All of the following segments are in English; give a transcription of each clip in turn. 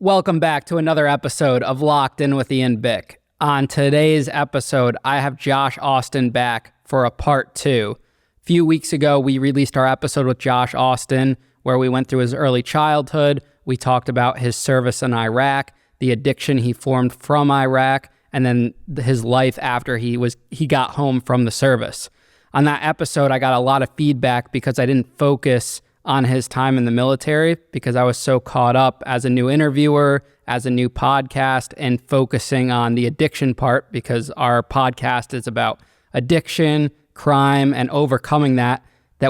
Welcome back to another episode of Locked In with Ian Bick. On today's episode, I have Josh Austin back for a part 2. A few weeks ago, we released our episode with Josh Austin, where we went through his early childhood. We talked about his service in Iraq, the addiction he formed from Iraq, and then his life after he got home from the service. On that episode, I got a lot of feedback because I didn't focus on his time in the military because I was so caught up as a new interviewer, as a new podcast, and focusing on the addiction part because our podcast is about addiction, crime, and overcoming that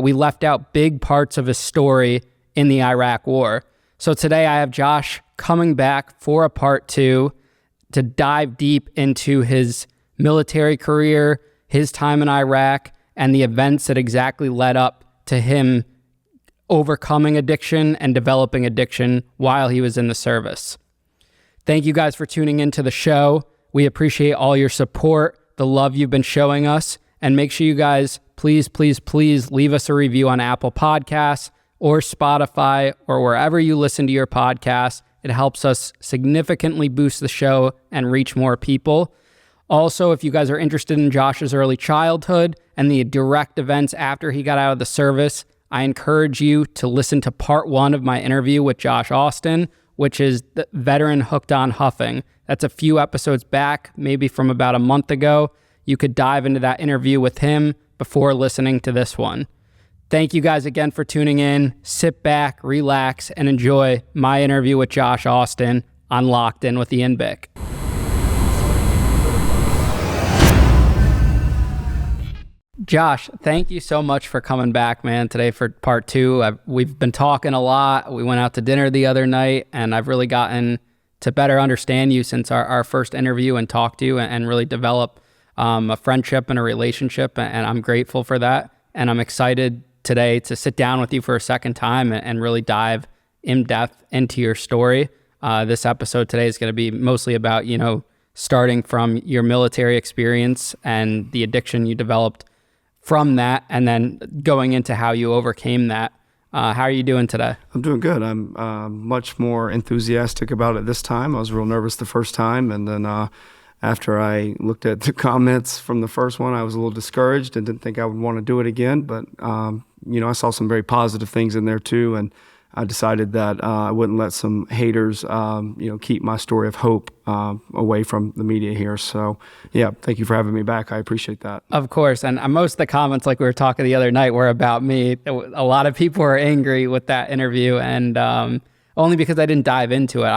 we left out big parts of his story in the Iraq War. So today I have Josh coming back for a part 2 to dive deep into his military career, his time in Iraq, and the events that exactly led up to him overcoming addiction and developing addiction while he was in the service. Thank you guys for tuning into the show. We appreciate all your support, the love you've been showing us, and make sure you guys please leave us a review on Apple Podcasts or Spotify or wherever you listen to your podcasts. It helps us significantly boost the show and reach more people. Also, if you guys are interested in Josh's early childhood and the direct events after he got out of the service, I encourage you to listen to part 1 of my interview with Josh Austin, which is the veteran hooked on huffing. That's a few episodes back, maybe from about a month ago. You could dive into that interview with him before listening to this one. Thank you guys again for tuning in. Sit back, relax, and enjoy my interview with Josh Austin on Locked In with Ian Bick. Josh, thank you so much for coming back, man, today for part 2. We've been talking a lot. We went out to dinner the other night, and I've really gotten to better understand you since our first interview and talk to you and really develop a friendship and a relationship, and I'm grateful for that. And I'm excited today to sit down with you for a second time and really dive in depth into your story. This episode today is going to be mostly about, starting from your military experience and the addiction you developed from that, and then going into how you overcame that. How are you doing today? I'm doing good. I'm much more enthusiastic about it this time. I was real nervous the first time, and then after I looked at the comments from the first one, I was a little discouraged and didn't think I would want to do it again. But I saw some very positive things in there too, and I decided that I wouldn't let some haters, keep my story of hope away from the media here. So, yeah, thank you for having me back. I appreciate that. Of course. And most of the comments, like we were talking the other night, were about me. A lot of people were angry with that interview, and only because I didn't dive into it.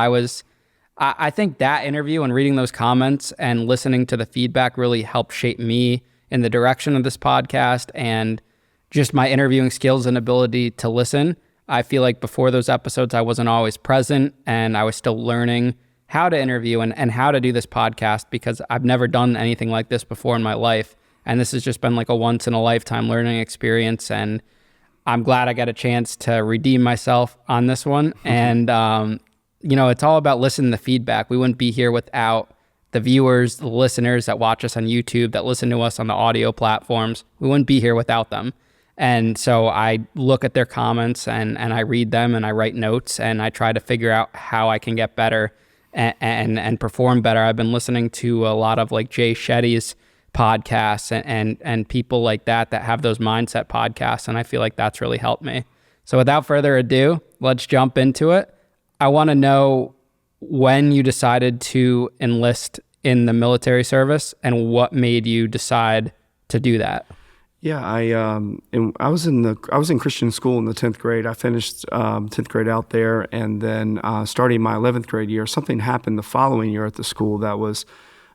I think that interview and reading those comments and listening to the feedback really helped shape me in the direction of this podcast and just my interviewing skills and ability to listen. I feel like before those episodes, I wasn't always present, and I was still learning how to interview and how to do this podcast because I've never done anything like this before in my life. And this has just been like a once in a lifetime learning experience. And I'm glad I got a chance to redeem myself on this one. And, it's all about listening to feedback. We wouldn't be here without the viewers, the listeners that watch us on YouTube, that listen to us on the audio platforms. We wouldn't be here without them. And so I look at their comments and I read them and I write notes and I try to figure out how I can get better and perform better. I've been listening to a lot of like Jay Shetty's podcasts and people like that have those mindset podcasts. And I feel like that's really helped me. So without further ado, let's jump into it. I want to know when you decided to enlist in the military service and what made you decide to do that. Yeah, I was in Christian school in the 10th grade. I finished 10th grade out there, and then starting my 11th grade year, something happened the following year at the school that was,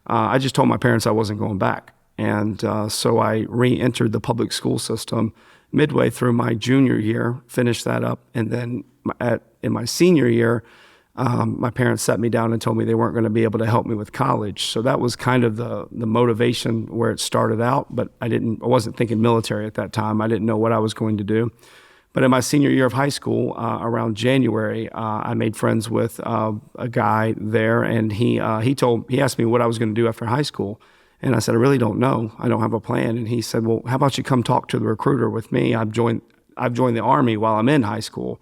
I just told my parents I wasn't going back. And so I re-entered the public school system midway through my junior year, finished that up, and then in my senior year, my parents sat me down and told me they weren't going to be able to help me with college. So that was kind of the motivation where it started out, but I wasn't thinking military at that time. I didn't know what I was going to do. But in my senior year of high school, around January, I made friends with a guy there, and he asked me what I was going to do after high school. And I said, I really don't know. I don't have a plan. And he said, well, how about you come talk to the recruiter with me? I've joined the Army while I'm in high school.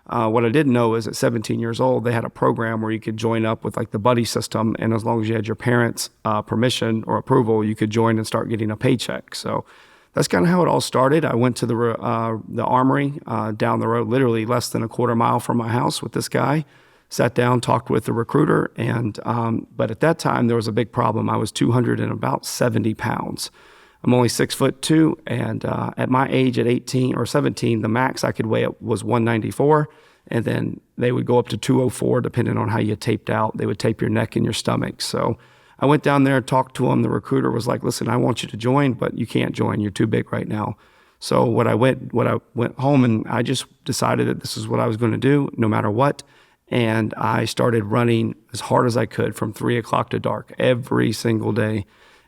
What I didn't know is at 17 years old, they had a program where you could join up with like the buddy system. And as long as you had your parents' permission or approval, you could join and start getting a paycheck. So that's kind of how it all started. I went to the armory down the road, literally less than a quarter mile from my house with this guy. Sat down, talked with the recruiter. And but at that time, there was a big problem. I was 270 pounds. I'm only 6'2", and at my age, at 18 or 17, the max I could weigh up was 194, and then they would go up to 204, depending on how you taped out. They would tape your neck and your stomach. So I went down there, talked to him. The recruiter was like, "Listen, I want you to join, but you can't join. You're too big right now." So I went home, and I just decided that this is what I was going to do, no matter what. And I started running as hard as I could from 3 o'clock to dark every single day.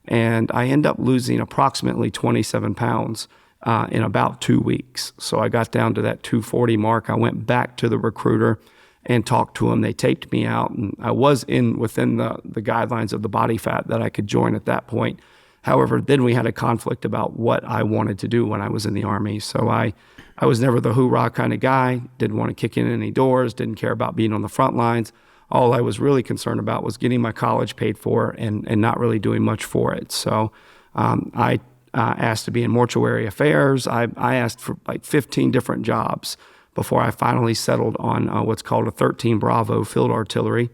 And I ended up losing approximately 27 pounds in about 2 weeks. So I got down to that 240 mark. I went back to the recruiter and talked to him. They taped me out, and I was within the guidelines of the body fat that I could join at that point. However, then we had a conflict about what I wanted to do when I was in the Army. So I was never the hoorah kind of guy, didn't want to kick in any doors, didn't care about being on the front lines. All I was really concerned about was getting my college paid for and not really doing much for it. So I asked to be in mortuary affairs. I asked for like 15 different jobs before I finally settled on what's called a 13 Bravo field artillery.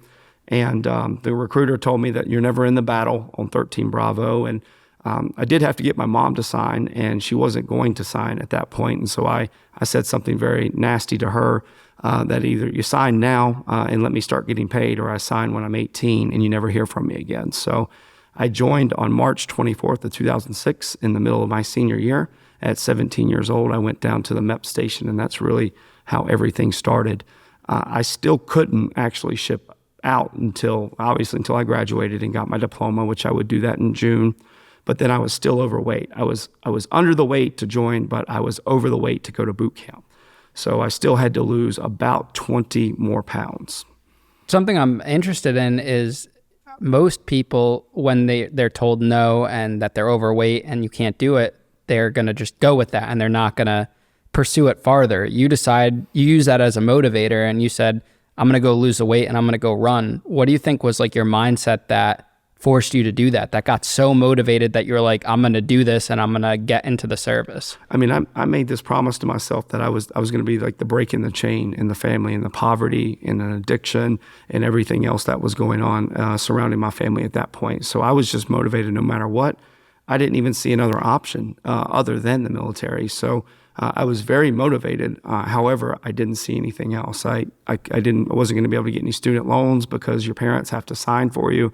And the recruiter told me that you're never in the battle on 13 Bravo. And I did have to get my mom to sign, and she wasn't going to sign at that point. And so I said something very nasty to her, that either you sign now and let me start getting paid, or I sign when I'm 18 and you never hear from me again. So I joined on March 24th of 2006 in the middle of my senior year. At 17 years old, I went down to the MEP station, and that's really how everything started. I still couldn't actually ship out until I graduated and got my diploma, which I would do that in June. But then I was still overweight. I was under the weight to join, but I was over the weight to go to boot camp. So I still had to lose about 20 more pounds. Something I'm interested in is most people, when they're told no and that they're overweight and you can't do it, they're going to just go with that and they're not going to pursue it farther. You use that as a motivator, and you said, I'm going to go lose the weight and I'm going to go run. What do you think was like your mindset that forced you to do that got so motivated that you're like, I'm going to do this and I'm going to get into the service? I mean, I made this promise to myself that I was going to be like the break in the chain in the family, and the poverty and an addiction and everything else that was going on surrounding my family at that point. So I was just motivated no matter what. I didn't even see another option other than the military. So I was very motivated. However, I didn't see anything else. I wasn't going to be able to get any student loans because your parents have to sign for you.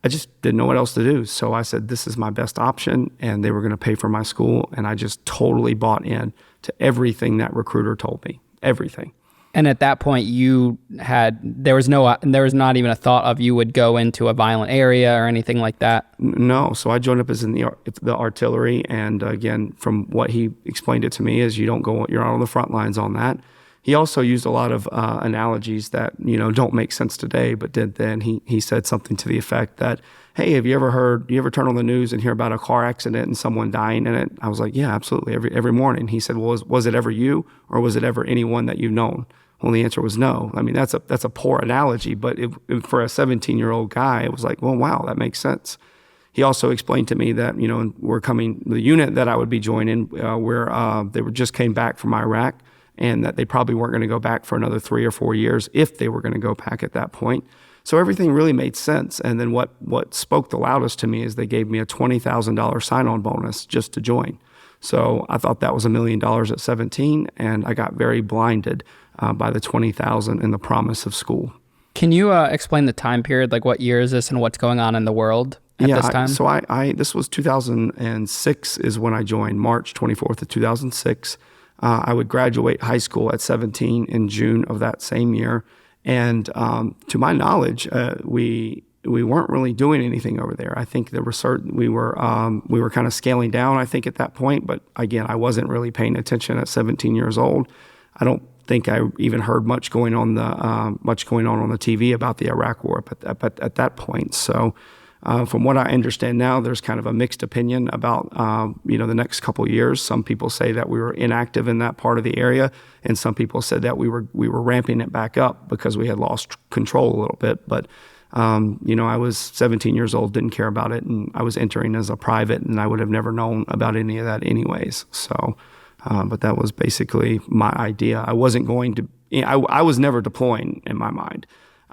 I just didn't know what else to do. So I said, this is my best option, and they were going to pay for my school. And I just totally bought in to everything that recruiter told me, everything. And at that point, there was not even a thought of you would go into a violent area or anything like that? No. So I joined up as in the artillery. And again, from what he explained it to me is you're not on the front lines on that. He also used a lot of analogies that, don't make sense today, but did then. He said something to the effect that, hey, do you ever turn on the news and hear about a car accident and someone dying in it? I was like, yeah, absolutely, every morning. He said, well, was it ever you, or was it ever anyone that you've known? Well, the answer was no. I mean, that's a poor analogy, but for a 17-year-old guy, it was like, well, wow, that makes sense. He also explained to me that, the unit that I would be joining, they just came back from Iraq, and that they probably weren't going to go back for another 3 or 4 years if they were going to go back at that point. So everything really made sense. And then what spoke the loudest to me is they gave me a $20,000 sign-on bonus just to join. So I thought that was $1 million at 17, and I got very blinded by the $20,000 and the promise of school. Can you explain the time period? Like, what year is this and what's going on in the world at this time? This was 2006 is when I joined, March 24th of 2006. I would graduate high school at 17 in June of that same year. And to my knowledge, we weren't really doing anything over there. I think there were we were kind of scaling down, I think, at that point. But again, I wasn't really paying attention at 17 years old. I don't think I even heard much going on on the TV about the Iraq War at that point. So From what I understand now, there's kind of a mixed opinion about, the next couple of years. Some people say that we were inactive in that part of the area, and some people said that we were ramping it back up because we had lost control a little bit. But, I was 17 years old, didn't care about it, and I was entering as a private, and I would have never known about any of that anyways. So, but that was basically my idea. I wasn't going to, I was never deploying in my mind.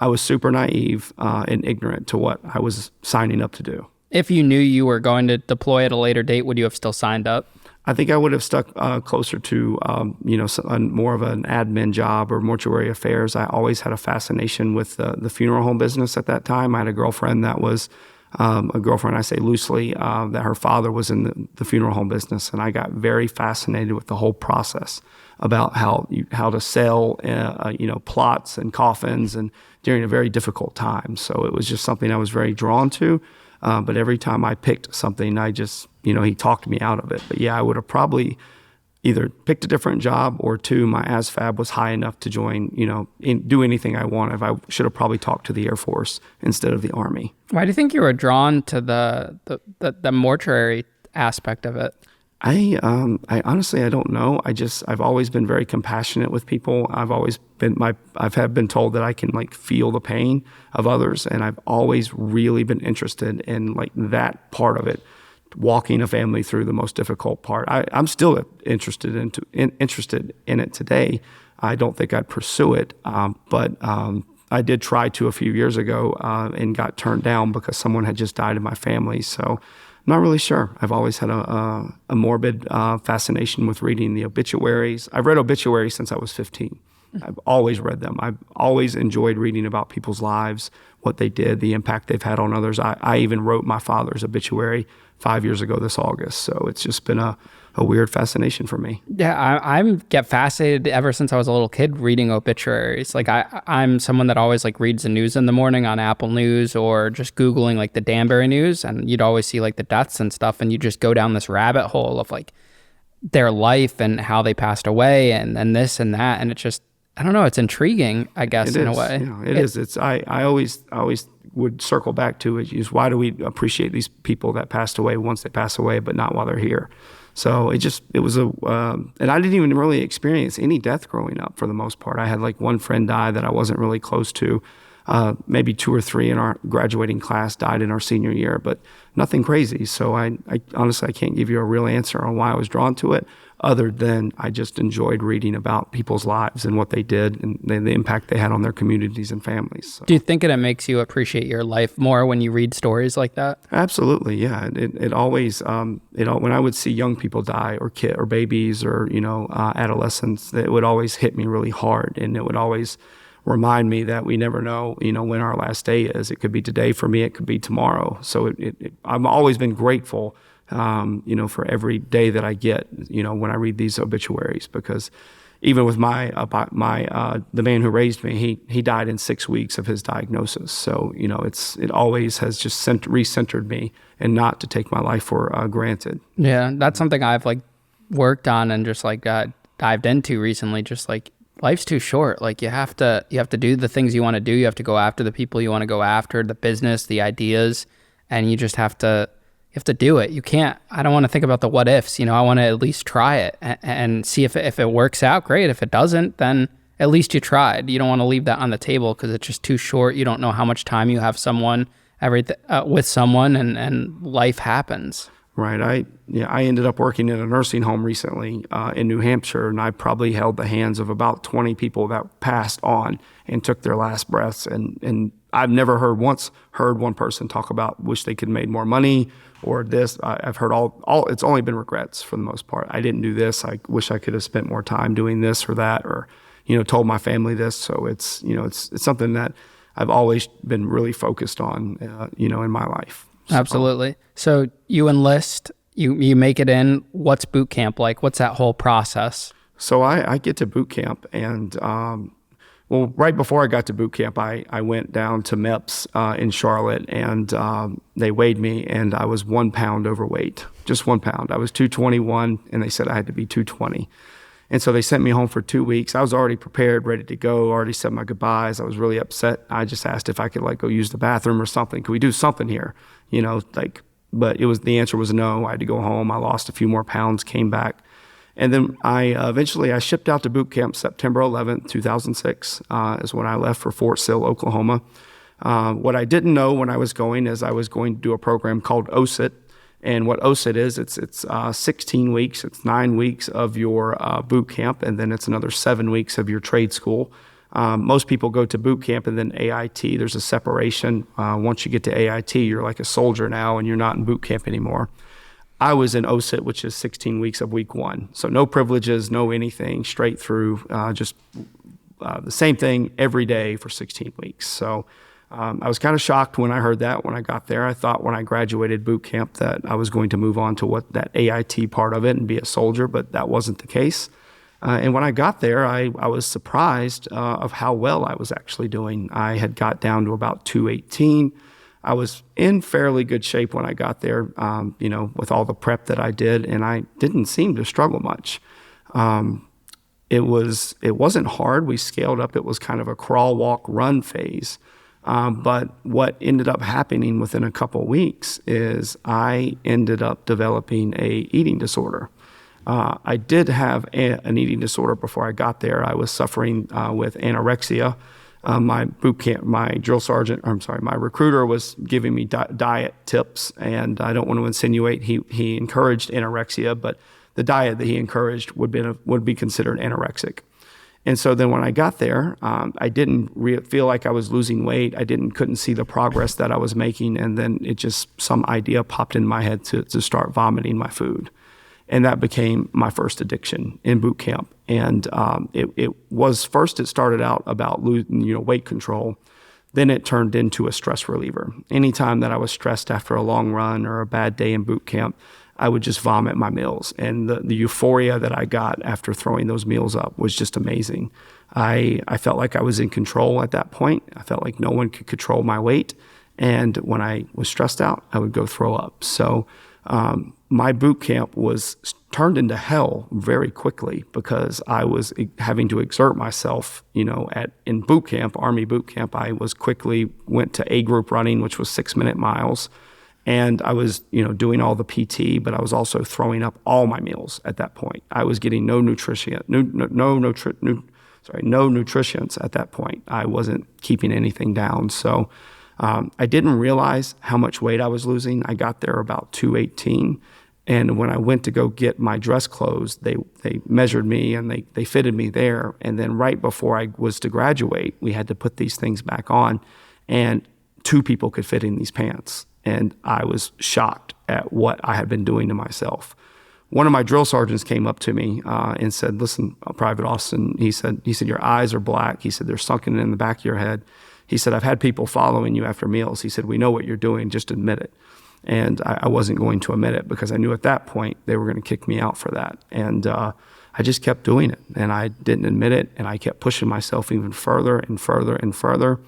I was super naive and ignorant to what I was signing up to do. If you knew you were going to deploy at a later date, would you have still signed up? I think I would have stuck closer to, more of an admin job or mortuary affairs. I always had a fascination with the funeral home business at that time. I had a girlfriend that was, a girlfriend I say loosely, that her father was in the funeral home business. And I got very fascinated with the whole process about how to sell, plots and coffins and during a very difficult time. So it was just something I was very drawn to. But every time I picked something, I just, he talked me out of it. But yeah, I would have probably either picked a different job, or two, my ASFAB was high enough to join, do anything I wanted. I should have probably talked to the Air Force instead of the Army. Why do you think you were drawn to the mortuary aspect of it? I honestly, I don't know. I've always been very compassionate with people. I've been told that I can feel the pain of others, and I've always really been interested in that part of it, walking a family through the most difficult part. I'm still interested in it today. I don't think I'd pursue it, but I did try to a few years ago and got turned down because someone had just died in my family. So I'm not really sure. I've always had a morbid fascination with reading the obituaries. I've read obituaries since I was 15. I've always read them. I've always enjoyed reading about people's lives, what they did, the impact they've had on others. I even wrote my father's obituary 5 years ago this August. So it's just been a weird fascination for me. Yeah, I get fascinated ever since I was a little kid reading obituaries. I'm someone that always reads the news in the morning on Apple News, or just Googling the Danbury news, and you'd always see the deaths and stuff, and you just go down this rabbit hole of their life and how they passed away and this and that, and it's just, I don't know, it's intriguing, I guess, in a way. Yeah, it is. I always would circle back to it. Is why do we appreciate these people that passed away once they pass away, but not while they're here? So and I didn't even really experience any death growing up for the most part. I had one friend die that I wasn't really close to. Maybe 2 or 3 in our graduating class died in our senior year, but nothing crazy. So I honestly, I can't give you a real answer on why I was drawn to it, other than I just enjoyed reading about people's lives and what they did and the impact they had on their communities and families. So. Do you think it makes you appreciate your life more when you read stories like that? Absolutely, yeah. It always, when I would see young people die, or babies, or adolescents, it would always hit me really hard, and it would always remind me that we never know, when our last day is. It could be today for me, it could be tomorrow. So I've always been grateful, for every day that I get, when I read these obituaries, because even with the man who raised me, he died in 6 weeks of his diagnosis. So, it always has just recentered me, and not to take my life for granted. Yeah, that's something I've worked on and just dived into recently. Just life's too short. You have to do the things you want to do. You have to go after the people you want to go after, the business, the ideas, and you just have to do it. You can't, I don't want to think about the what ifs, I want to at least try it and see if it works out, great. If it doesn't, then at least you tried. You don't want to leave that on the table because it's just too short. You don't know how much time you have with someone, and life happens. Right. I ended up working in a nursing home recently in New Hampshire, and I probably held the hands of about 20 people that passed on and took their last breaths. And I've never heard one person talk about wish they could have made more money or this. I've heard all. It's only been regrets for the most part. I didn't do this. I wish I could have spent more time doing this or that, or told my family this. So it's something that I've always been really focused on, in my life. So. Absolutely. So you enlist, you make it in. What's boot camp like? What's that whole process? So I get to boot camp, and right before I got to boot camp, I went down to MEPS in Charlotte, and they weighed me, and I was 1 pound overweight, just 1 pound. I was 221, and they said I had to be 220. And so they sent me home for 2 weeks. I was already prepared, ready to go, already said my goodbyes. I was really upset. I just asked if I could like go use the bathroom or something. Could we do something here? But the answer was no. I had to go home. I lost a few more pounds, came back. And then eventually I shipped out to boot camp September 11th, 2006, is when I left for Fort Sill, Oklahoma. What I didn't know when I was going is I was going to do a program called OSIT. And what OSIT is, it's 16 weeks, it's 9 weeks of your boot camp, and then it's another 7 weeks of your trade school. Most people go to boot camp and then AIT. There's a separation. Once you get to AIT, you're like a soldier now, and you're not in boot camp anymore. I was in OSIT, which is 16 weeks of week 1. So no privileges, no anything, straight through, just the same thing every day for 16 weeks. So I was kind of shocked when I heard that when I got there. I thought when I graduated boot camp that I was going to move on to what that AIT part of it and be a soldier, but that wasn't the case. And when I got there, I was surprised of how well I was actually doing. I had got down to about 218. I was in fairly good shape when I got there, with all the prep that I did, and I didn't seem to struggle much. It wasn't hard. We scaled up. It was kind of a crawl, walk, run phase. But what ended up happening within a couple of weeks is I ended up developing a eating disorder. I did have an eating disorder before I got there. I was suffering with anorexia. My my recruiter was giving me diet tips, and I don't want to insinuate he encouraged anorexia, but the diet that he encouraged would be considered anorexic. And so then when I got there, I didn't feel like I was losing weight. I couldn't see the progress that I was making. And then some idea popped in my head to start vomiting my food. And that became my first addiction in boot camp. And it started out about weight control. Then it turned into a stress reliever. Anytime that I was stressed after a long run or a bad day in boot camp, I would just vomit my meals. And the euphoria that I got after throwing those meals up was just amazing. I felt like I was in control at that point. I felt like no one could control my weight. And when I was stressed out, I would go throw up. So my boot camp was turned into hell very quickly because I was having to exert myself, in boot camp, Army boot camp. I went to A group running, which was 6-minute miles. And I was, doing all the PT, but I was also throwing up all my meals at that point. I was getting no nutrients at that point. I wasn't keeping anything down. So I didn't realize how much weight I was losing. I got there about 218. And when I went to go get my dress clothes, they measured me and they fitted me there. And then right before I was to graduate, we had to put these things back on. And 2 people could fit in these pants. And I was shocked at what I had been doing to myself. One of my drill sergeants came up to me and said, "Listen, Private Austin," he said, "your eyes are black." He said, "They're sunken in the back of your head." He said, "I've had people following you after meals." He said, "We know what you're doing, just admit it." And I wasn't going to admit it because I knew at that point they were going to kick me out for that. And I just kept doing it, and I didn't admit it, and I kept pushing myself even further and further and further.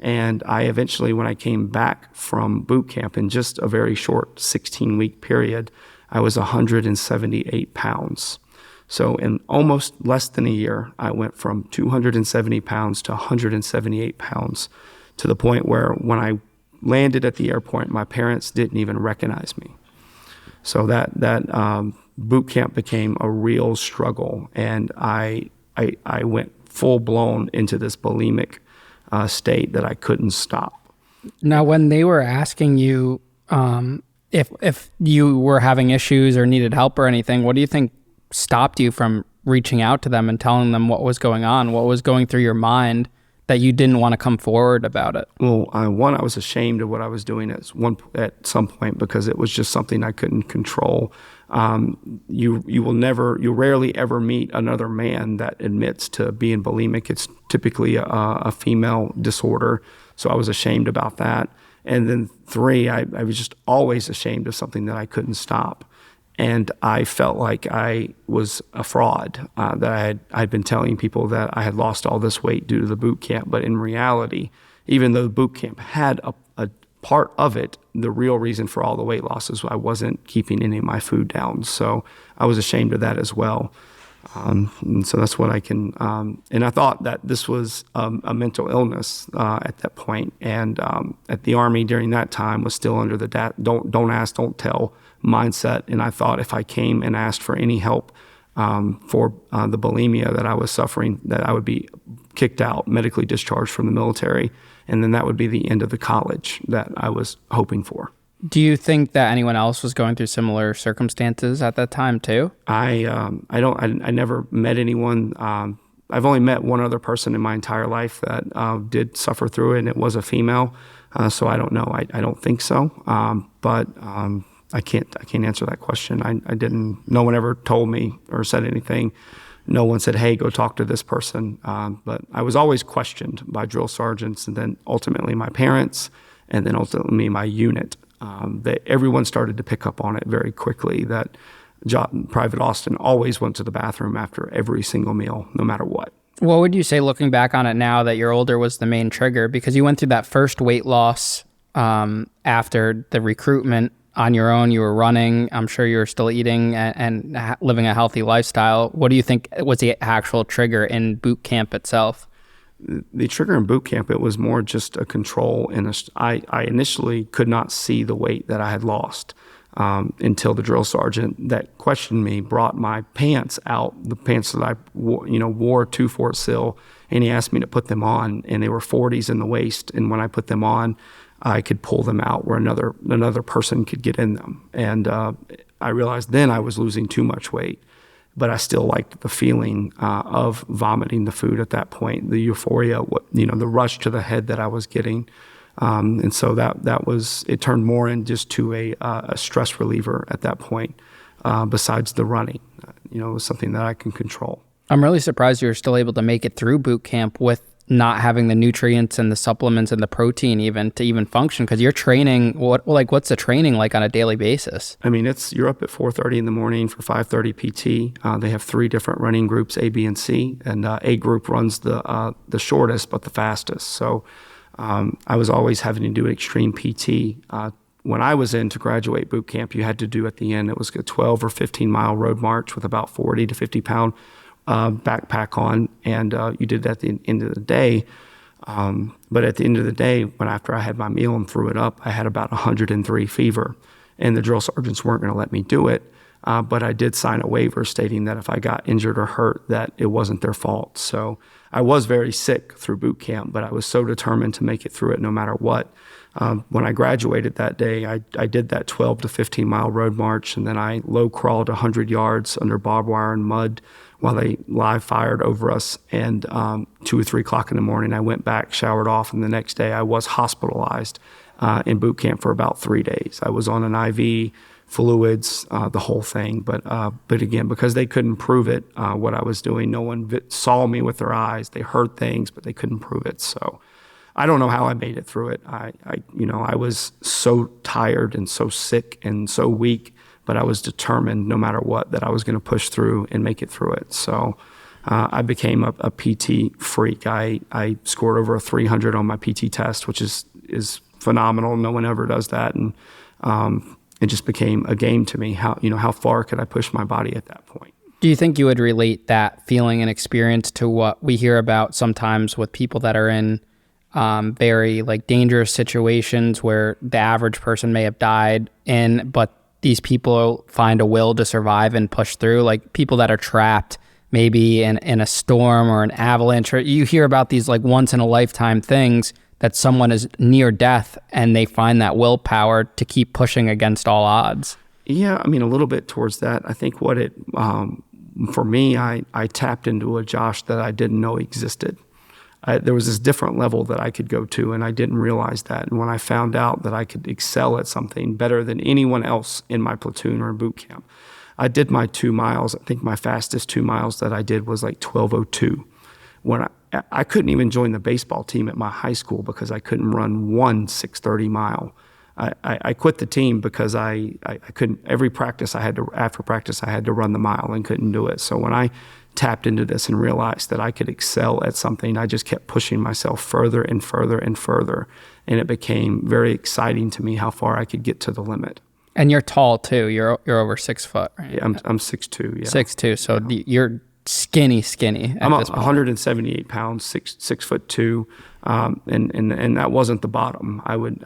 And I eventually, when I came back from boot camp in just a very short 16-week period, I was 178 pounds. So in almost less than a year, I went from 270 pounds to 178 pounds, to the point where when I landed at the airport, my parents didn't even recognize me. So that boot camp became a real struggle, and I went full blown into this bulimic state that I couldn't stop. Now, when they were asking you if you were having issues or needed help or anything, what do you think stopped you from reaching out to them and telling them what was going on? What was going through your mind that you didn't want to come forward about it? Well, I was ashamed of what I was doing at some point because it was just something I couldn't control. You'll rarely ever meet another man that admits to being bulimic. It's typically a female disorder. So I was ashamed about that. And then 3, I was just always ashamed of something that I couldn't stop. And I felt like I was a fraud, that I'd been telling people that I had lost all this weight due to the boot camp. But in reality, even though the boot camp had a part of it, the real reason for all the weight loss is I wasn't keeping any of my food down. So I was ashamed of that as well. And so that's what I can, and I thought that this was a mental illness at that point. And at the Army during that time was still under the don't ask, don't tell mindset. And I thought if I came and asked for any help for the bulimia that I was suffering, that I would be kicked out, medically discharged from the military. And then that would be the end of the college that I was hoping for. Do you think that anyone else was going through similar circumstances at that time too? I never met anyone. I've only met one other person in my entire life that did suffer through it, and it was a female. So I don't know. I don't think so. But I can't answer that question. I didn't. No one ever told me or said anything. No one said, "Hey, go talk to this person." But I was always questioned by drill sergeants, and then ultimately my parents, and then ultimately my unit. That everyone started to pick up on it very quickly, that Private Austin always went to the bathroom after every single meal, no matter what. What would you say, looking back on it now, that you're older was the main trigger? Because you went through that first weight loss after the recruitment on your own. You were running. I'm sure you were still eating and living a healthy lifestyle. What do you think was the actual trigger in boot camp itself? The trigger in boot camp, it was more just a control. And I initially could not see the weight that I had lost until the drill sergeant that questioned me brought my pants out, the pants that I wore to Fort Sill, and he asked me to put them on, and they were 40s in the waist. And when I put them on, I could pull them out where another person could get in them. And I realized then I was losing too much weight. But I still liked the feeling of vomiting the food at that point, the euphoria, the rush to the head that I was getting. And so it turned more in just to a stress reliever at that point, besides the running. It was something that I can control. I'm really surprised you were still able to make it through boot camp with not having the nutrients and the supplements and the protein to even function, because you're training. What's the training like on a daily basis? I mean, you're up at 4:30 in the morning for 5:30 PT. They have 3 different running groups, A, B, and C, and A group runs the shortest but the fastest. So I was always having to do extreme PT. When I was in to graduate boot camp, you had to do at the end, it was a 12 or 15 mile road march with about 40 to 50 pound backpack on, and you did that at the end of the day. But at the end of the day, after I had my meal and threw it up, I had about 103 fever, and the drill sergeants weren't going to let me do it. But I did sign a waiver stating that if I got injured or hurt, that it wasn't their fault. So I was very sick through boot camp, but I was so determined to make it through it no matter what. When I graduated that day, I did that 12 to 15 mile road march, and then I low crawled 100 yards under barbed wire and mud while they live fired over us. And 2 or 3 o'clock in the morning, I went back, showered off, and the next day I was hospitalized in boot camp for about 3 days. I was on an IV, fluids, the whole thing. But again, because they couldn't prove it, what I was doing, no one saw me with their eyes. They heard things, but they couldn't prove it. So I don't know how I made it through it. I was so tired and so sick and so weak, but I was determined no matter what that I was going to push through and make it through it. So I became a PT freak. I scored over a 300 on my PT test, which is phenomenal. No one ever does that. And it just became a game to me. How far could I push my body at that point? Do you think you would relate that feeling and experience to what we hear about sometimes with people that are in very dangerous situations where the average person may have died in, but these people find a will to survive and push through, like people that are trapped maybe in a storm or an avalanche, or you hear about these once in a lifetime things that someone is near death and they find that willpower to keep pushing against all odds. Yeah, I mean, a little bit towards that. I think for me, I tapped into a Josh that I didn't know existed. There was this different level that I could go to, and I didn't realize that. And when I found out that I could excel at something better than anyone else in my platoon or in boot camp, I did my 2 miles. I think my fastest 2 miles that I did was 12:02. When I couldn't even join the baseball team at my high school because I couldn't run one 6:30 mile. I quit the team because I couldn't. Every practice after practice I had to run the mile and couldn't do it. So when I tapped into this and realized that I could excel at something, I just kept pushing myself further and further and further. And it became very exciting to me how far I could get to the limit. And you're tall too. You're over 6 foot, right? Yeah, I'm 6'2", yeah. 6'2", so you're skinny I'm at this point. 178 pounds, 6'2", and that wasn't the bottom. I would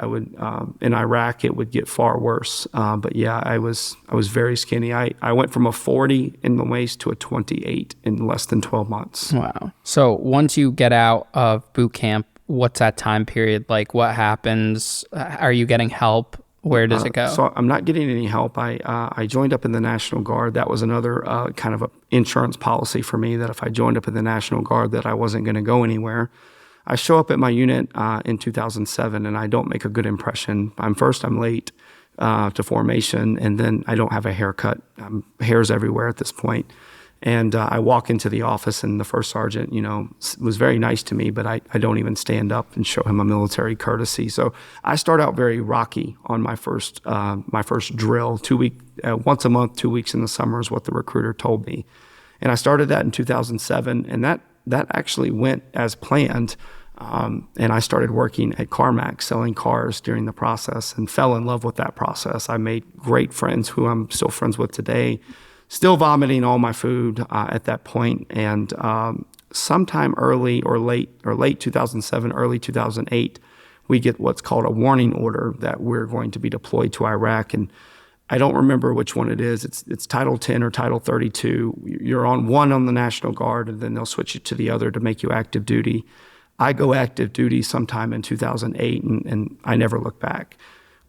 in Iraq it would get far worse. But yeah, I was very skinny. I went from a 40 in the waist to a 28 in less than 12 months. Wow. So once you get out of boot camp, what's that time period like? What happens? Are you getting help? Where does it go? So I'm not getting any help. I joined up in the National Guard. That was another kind of a insurance policy for me, that if I joined up in the National Guard that I wasn't going to go anywhere. I show up at my unit in 2007, and I don't make a good impression. I'm late to formation, and then I don't have a haircut. Hair's everywhere at this point. And I walk into the office, and the first sergeant, was very nice to me, but I don't even stand up and show him a military courtesy. So I start out very rocky on my first drill, once a month, 2 weeks in the summer is what the recruiter told me. And I started that in 2007, and that actually went as planned. And I started working at CarMax, selling cars during the process, and fell in love with that process. I made great friends who I'm still friends with today. Still vomiting all my food at that point. And sometime late 2007, early 2008, we get what's called a warning order that we're going to be deployed to Iraq. And I don't remember which one it is. It's Title 10 or Title 32. You're on one on the National Guard, and then they'll switch you to the other to make you active duty. I go active duty sometime in 2008, and I never look back.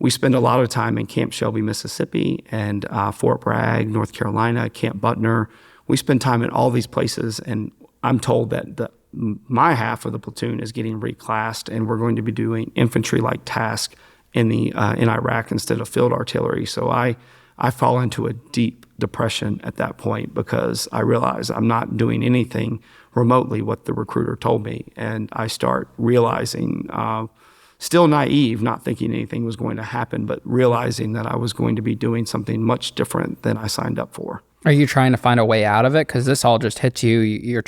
We spend a lot of time in Camp Shelby, Mississippi, and Fort Bragg, North Carolina, Camp Butner. We spend time in all these places, and I'm told that my half of the platoon is getting reclassed, and we're going to be doing infantry-like tasks in Iraq instead of field artillery. So I fall into a deep depression at that point, because I realize I'm not doing anything remotely what the recruiter told me, and I start realizing. Still naive, not thinking anything was going to happen, but realizing that I was going to be doing something much different than I signed up for. Are you trying to find a way out of it? Because this all just hits you. You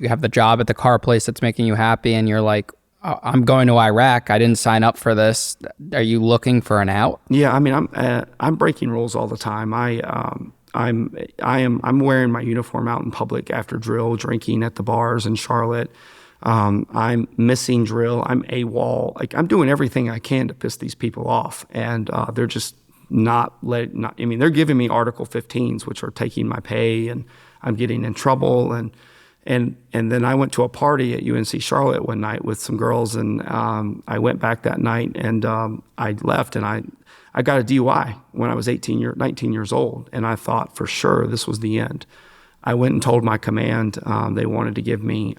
have the job at the car place that's making you happy, and you're like, I'm going to Iraq. I didn't sign up for this. Are you looking for an out? Yeah, I mean, I'm breaking rules all the time. I'm wearing my uniform out in public after drill, drinking at the bars in Charlotte. I'm missing drill. I'm AWOL. Like, I'm doing everything I can to piss these people off, and they're just they're giving me Article 15s, which are taking my pay, and I'm getting in trouble. And then I went to a party at UNC Charlotte one night with some girls, and I went back that night, and I left, and I got a DUI when I was 19 years old, and I thought for sure this was the end. I went and told my command they wanted to give me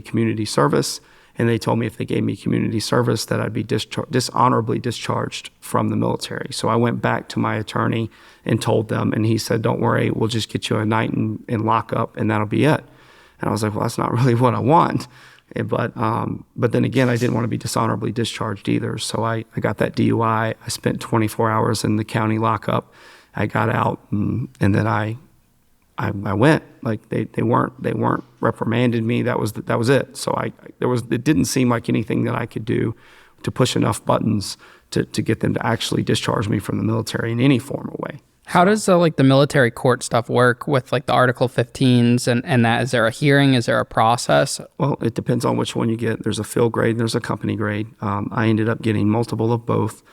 community service, and they told me if they gave me community service that I'd be dishonorably discharged from the military. So I went back to my attorney and told them, and he said, "Don't worry, we'll just get you a night in lockup, and that'll be it." And I was like, "Well, that's not really what I want." But then again, I didn't want to be dishonorably discharged either. So I got that DUI. I spent 24 hours in the county lockup. I got out, and then I went. Like, they weren't reprimanded me. That was it. So it didn't seem like anything that I could do to push enough buttons to get them to actually discharge me from the military in any form or way. How does the military court stuff work with the Article 15s and that? Is there a hearing? Is there a process? Well, it depends on which one you get. There's a field grade and there's a company grade. I ended up getting multiple of both.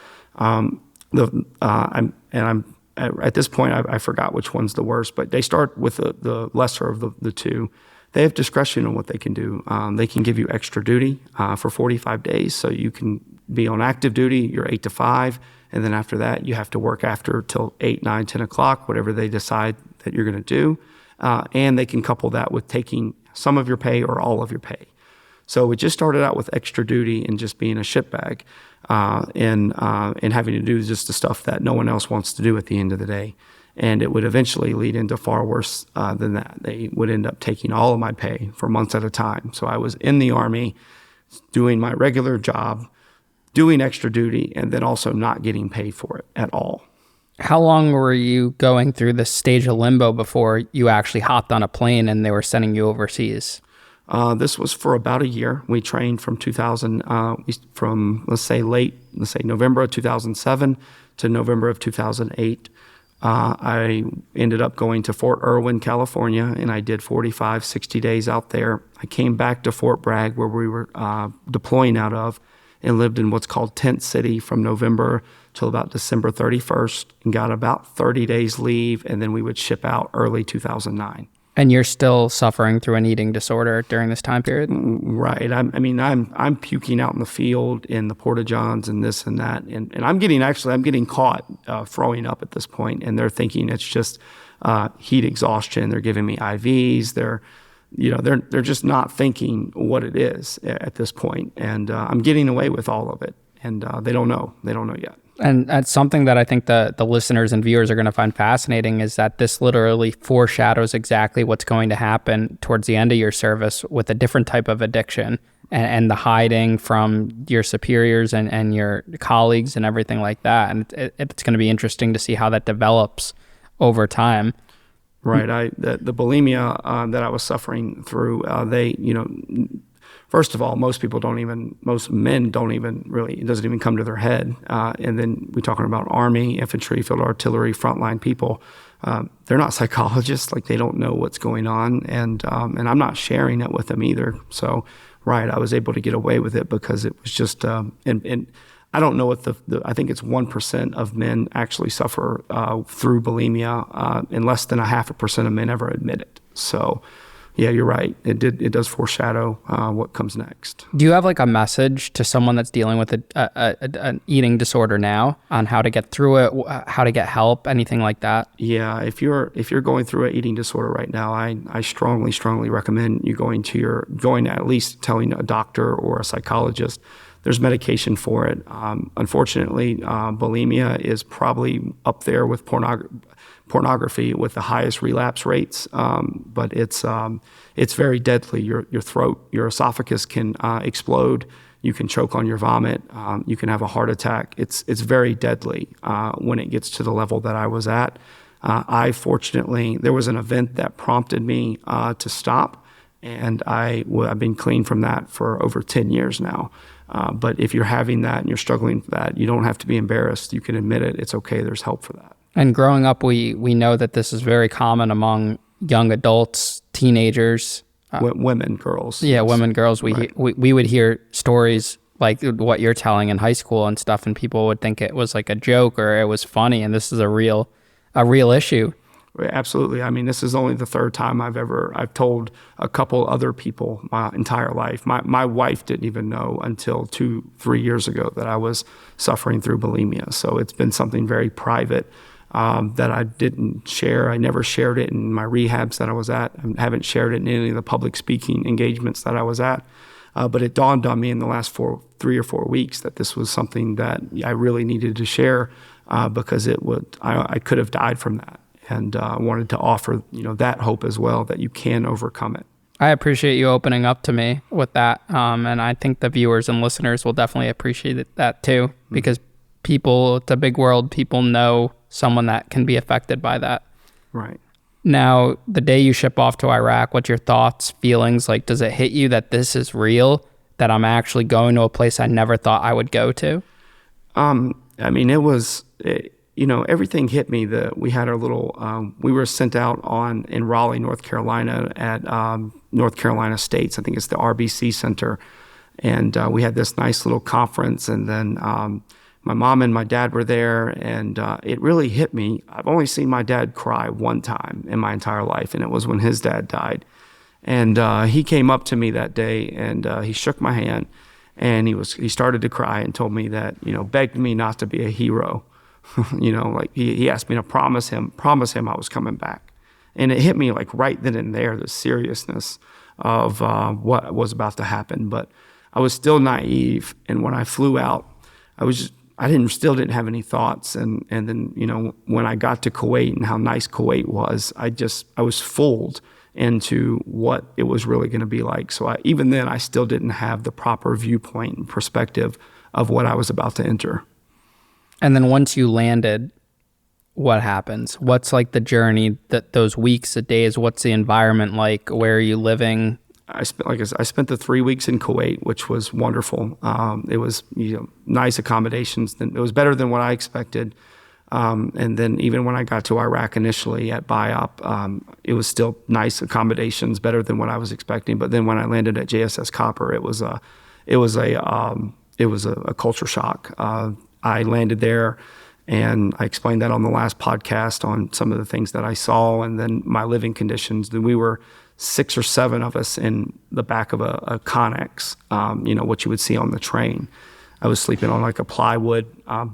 At this point, I forgot which one's the worst, but they start with the lesser of the two. They have discretion on what they can do. They can give you extra duty for 45 days, so you can be on active duty. You're 8 to 5, and then after that, you have to work after till 8, 9, 10 o'clock, whatever they decide that you're going to do. And they can couple that with taking some of your pay or all of your pay. So it just started out with extra duty and just being a shitbag. And having to do just the stuff that no one else wants to do at the end of the day. And it would eventually lead into far worse than that. They would end up taking all of my pay for months at a time. So I was in the Army doing my regular job, doing extra duty, and then also not getting paid for it at all. How long were you going through this stage of limbo before you actually hopped on a plane and they were sending you overseas? This was for about a year. We trained from let's say November of 2007 to November of 2008. I ended up going to Fort Irwin, California, and I did 45, 60 days out there. I came back to Fort Bragg, where we were deploying out of, and lived in what's called Tent City from November till about December 31st, and got about 30 days leave, and then we would ship out early 2009. And you're still suffering through an eating disorder during this time period? Right. I'm puking out in the field in the porta-johns and this and that, and I'm getting caught throwing up at this point, and they're thinking it's just heat exhaustion. They're giving me IVs. They're just not thinking what it is at this point, and I'm getting away with all of it, and they don't know. They don't know yet. And that's something that I think the listeners and viewers are going to find fascinating, is that this literally foreshadows exactly what's going to happen towards the end of your service with a different type of addiction, and the hiding from your superiors and your colleagues and everything like that. And it's going to be interesting to see how that develops over time. Right. The bulimia that I was suffering through, first of all, most men don't even really, it doesn't even come to their head. And then we're talking about Army, infantry, field artillery, frontline people. They're not psychologists, like they don't know what's going on. And I'm not sharing it with them either. So, right, I was able to get away with it because it was just, and I don't know what I think it's 1% of men actually suffer through bulimia, and less than 0.5% of men ever admit it. So, yeah, you're right. It does foreshadow what comes next. Do you have like a message to someone that's dealing with an eating disorder now on how to get through it, how to get help, anything like that? Yeah, if you're going through an eating disorder right now, I strongly recommend you going to at least telling a doctor or a psychologist. There's medication for it. Unfortunately, bulimia is probably up there with pornography with the highest relapse rates, but it's very deadly. Your throat, your esophagus can explode. You can choke on your vomit. You can have a heart attack. It's very deadly when it gets to the level that I was at. Fortunately, there was an event that prompted me to stop, and I've been clean from that for over 10 years now. But if you're having that and you're struggling with that, you don't have to be embarrassed. You can admit it. It's okay. There's help for that. And growing up, we know that this is very common among young adults, teenagers. Women, girls. Yeah, women, girls. We would hear stories like what you're telling in high school and stuff, and people would think it was like a joke or it was funny, and this is a real issue. Absolutely. I mean, this is only the third time I've told a couple other people my entire life. My wife didn't even know until 2-3 years ago that I was suffering through bulimia. So it's been something very private that I didn't share. I never shared it in my rehabs that I was at. I haven't shared it in any of the public speaking engagements that I was at. But it dawned on me in the last 3 or 4 weeks that this was something that I really needed to share because I could have died from that. And I wanted to offer, that hope as well, that you can overcome it. I appreciate you opening up to me with that. And I think the viewers and listeners will definitely appreciate that too, because it's a big world. People know someone that can be affected by that. Right. Now, the day you ship off to Iraq, what's your thoughts, feelings? Like, does it hit you that this is real, that I'm actually going to a place I never thought I would go to? Everything hit me. We had our little, we were sent out in Raleigh, North Carolina at North Carolina States. I think it's the RBC Center. And we had this nice little conference, and then my mom and my dad were there, and it really hit me. I've only seen my dad cry one time in my entire life, and it was when his dad died. And he came up to me that day, and he shook my hand, and he started to cry and told me that, begged me not to be a hero. Like he asked me to promise him I was coming back. And it hit me like right then and there, the seriousness of what was about to happen. But I was still naive. And when I flew out, I still didn't have any thoughts. And then, when I got to Kuwait and how nice Kuwait was, I was fooled into what it was really going to be like. So even then, I still didn't have the proper viewpoint and perspective of what I was about to enter. And then once you landed, what happens? What's like the journey, those weeks, the days? What's the environment like? Where are you living? I spent the 3 weeks in Kuwait, which was wonderful. It was nice accommodations. It was better than what I expected. And then even when I got to Iraq initially at BIOP, it was still nice accommodations, better than what I was expecting. But then when I landed at JSS Copper, it was a culture shock. I landed there, and I explained that on the last podcast on some of the things that I saw, and then my living conditions. Then we were 6 or 7 of us in the back of a Connex, what you would see on the train. I was sleeping on like a plywood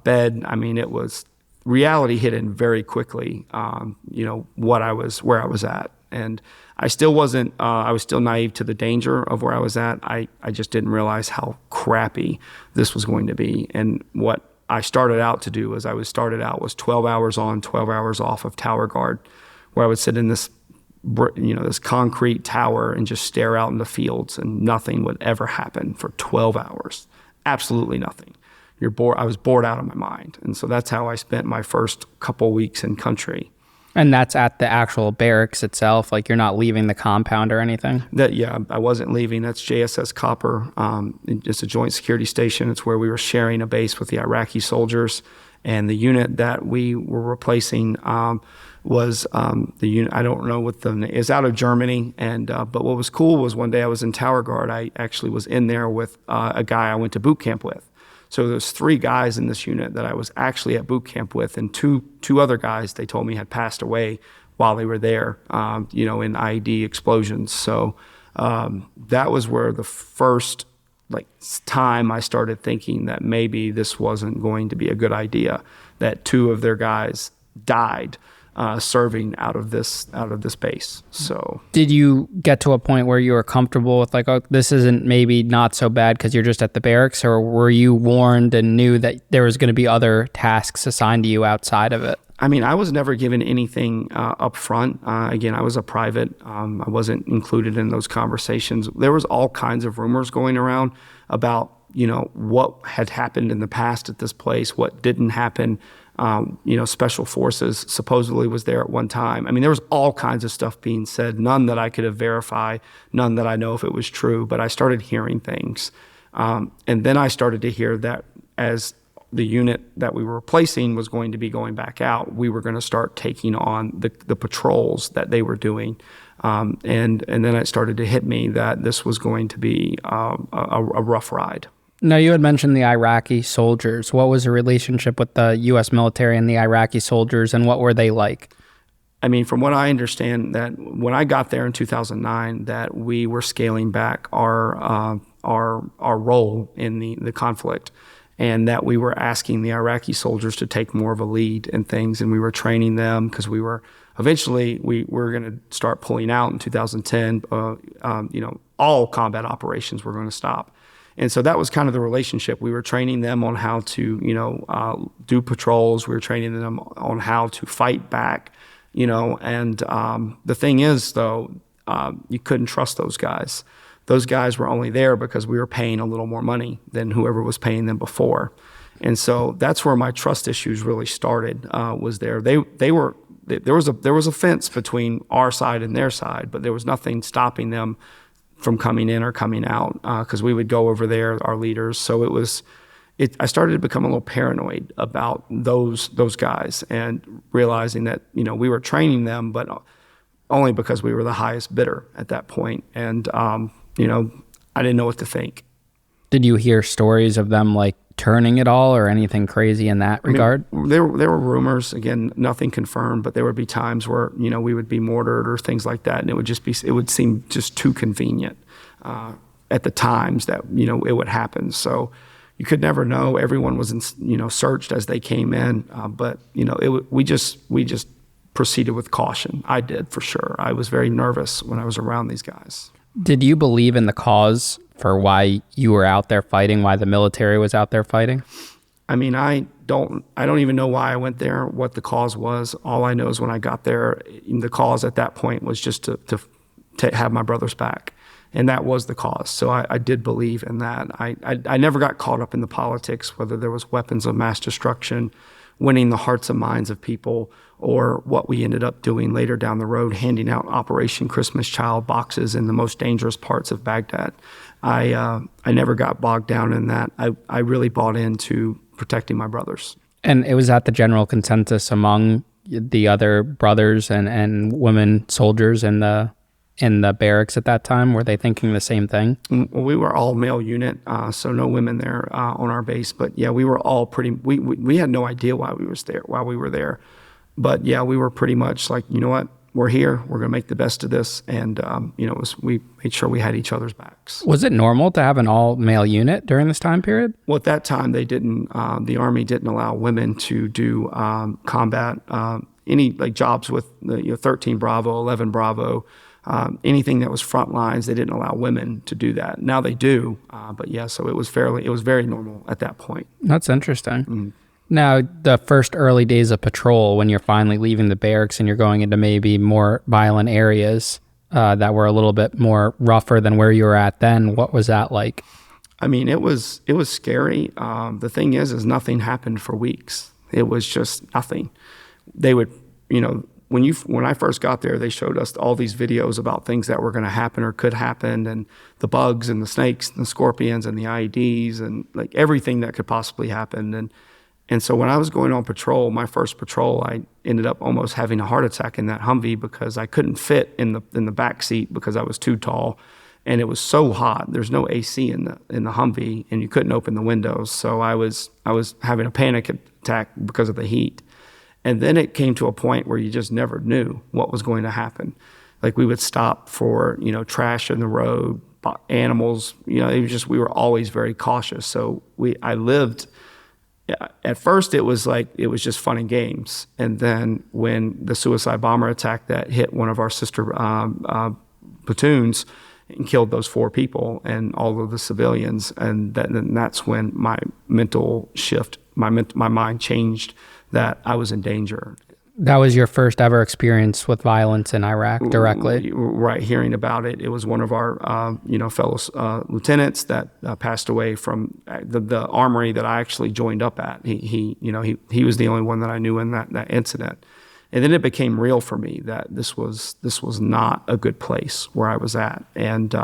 bed. I mean, it was reality hit in very quickly. Where I was at, and I still wasn't. I was still naive to the danger of where I was at. I just didn't realize how crappy this was going to be. And what I started out to do was 12 hours on, 12 hours off of tower guard, where I would sit in this concrete tower and just stare out in the fields, and nothing would ever happen for 12 hours. Absolutely nothing. You're bored. I was bored out of my mind. And so that's how I spent my first couple weeks in country. And that's at the actual barracks itself? Like, you're not leaving the compound or anything? I wasn't leaving. That's JSS Copper. It's a joint security station. It's where we were sharing a base with the Iraqi soldiers. And the unit that we were replacing was the unit, I don't know what the name is, out of Germany. And but what was cool was one day I was in Tower Guard. I actually was in there with a guy I went to boot camp with. So there's 3 guys in this unit that I was actually at boot camp with, and two other guys they told me had passed away while they were there, in IED explosions. So that was where the first time I started thinking that maybe this wasn't going to be a good idea. That 2 of their guys died serving out of this base. So did you get to a point where you were comfortable with this isn't maybe not so bad because you're just at the barracks, or were you warned and knew that there was going to be other tasks assigned to you outside of it? I mean, I was never given anything up front. Again, I was a private. I wasn't included in those conversations. There was all kinds of rumors going around about, what had happened in the past at this place, what didn't happen. Special forces supposedly was there at one time. I mean, there was all kinds of stuff being said, none that I could have verified, none that I know if it was true, but I started hearing things. And then I started to hear that as the unit that we were replacing was going to be going back out, we were going to start taking on the patrols that they were doing. And then it started to hit me that this was going to be a rough ride. Now, you had mentioned the Iraqi soldiers. What was the relationship with the U.S. military and the Iraqi soldiers, and what were they like? I mean, from what I understand, that when I got there in 2009, that we were scaling back our role in the conflict, and that we were asking the Iraqi soldiers to take more of a lead in things, and we were training them because we were going to start pulling out in 2010. All combat operations were going to stop. And so that was kind of the relationship. We were training them on how to, do patrols. We were training them on how to fight back, and the thing is, though, you couldn't trust those guys. Those guys were only there because we were paying a little more money than whoever was paying them before. And so that's where my trust issues really started, was there. There was a fence between our side and their side, but there was nothing stopping them from coming in or coming out, because we would go over there, our leaders. So I started to become a little paranoid about those guys, and realizing that, we were training them, but only because we were the highest bidder at that point. And, I didn't know what to think. Did you hear stories of them turning at all, or anything crazy in that regard? There were rumors, again, nothing confirmed, but there would be times where, we would be mortared or things like that. And it would seem just too convenient at the times that, it would happen. So you could never know. Everyone was, searched as they came in. But, we just proceeded with caution. I did, for sure. I was very nervous when I was around these guys. Did you believe in the cause for why you were out there fighting, why the military was out there fighting? I mean, I don't even know why I went there, what the cause was. All I know is when I got there, the cause at that point was just to have my brothers back. And that was the cause. So I did believe in that. I never got caught up in the politics, whether there was weapons of mass destruction, winning the hearts and minds of people, or what we ended up doing later down the road, handing out Operation Christmas Child boxes in the most dangerous parts of Baghdad. I never got bogged down in that. I really bought into protecting my brothers. And it was at the general consensus among the other brothers and women soldiers in the barracks at that time? Were they thinking the same thing? Well, we were all male unit, so no women there on our base. But yeah, we were all we had no idea why we were there. But yeah, we were pretty much like, you know what, we're here. We're going to make the best of this. And, we made sure we had each other's backs. Was it normal to have an all-male unit during this time period? Well, at that time, they didn't, the Army didn't allow women to do combat, any like jobs with 13 Bravo, 11 Bravo, anything that was front lines. They didn't allow women to do that. Now they do. But yeah, so it was very normal at that point. That's interesting. Now, the first early days of patrol, when you're finally leaving the barracks and you're going into maybe more violent areas that were a little bit more rougher than where you were at then, what was that like? I mean, it was scary. The thing is nothing happened for weeks. It was just nothing. They would, when I first got there, they showed us all these videos about things that were going to happen or could happen, and the bugs and the snakes and the scorpions and the IEDs and like everything that could possibly happen. And so when I was going on patrol, my first patrol, I ended up almost having a heart attack in that Humvee because I couldn't fit in the back seat because I was too tall, and it was so hot. There's no AC in the Humvee, and you couldn't open the windows. So I was having a panic attack because of the heat. And then it came to a point where you just never knew what was going to happen. Like we would stop for trash in the road, animals. It was just, we were always very cautious. So I lived. At first, it was just fun and games. And then when the suicide bomber attack that hit one of our sister platoons and killed those 4 people and all of the civilians, and that's when my mental shift, my mind changed that I was in danger. That was your first ever experience with violence in Iraq directly? Right, hearing about it. It was one of our, fellow lieutenants that passed away from the armory that I actually joined up at. He was the only one that I knew in that incident. And then it became real for me that this was not a good place where I was at. And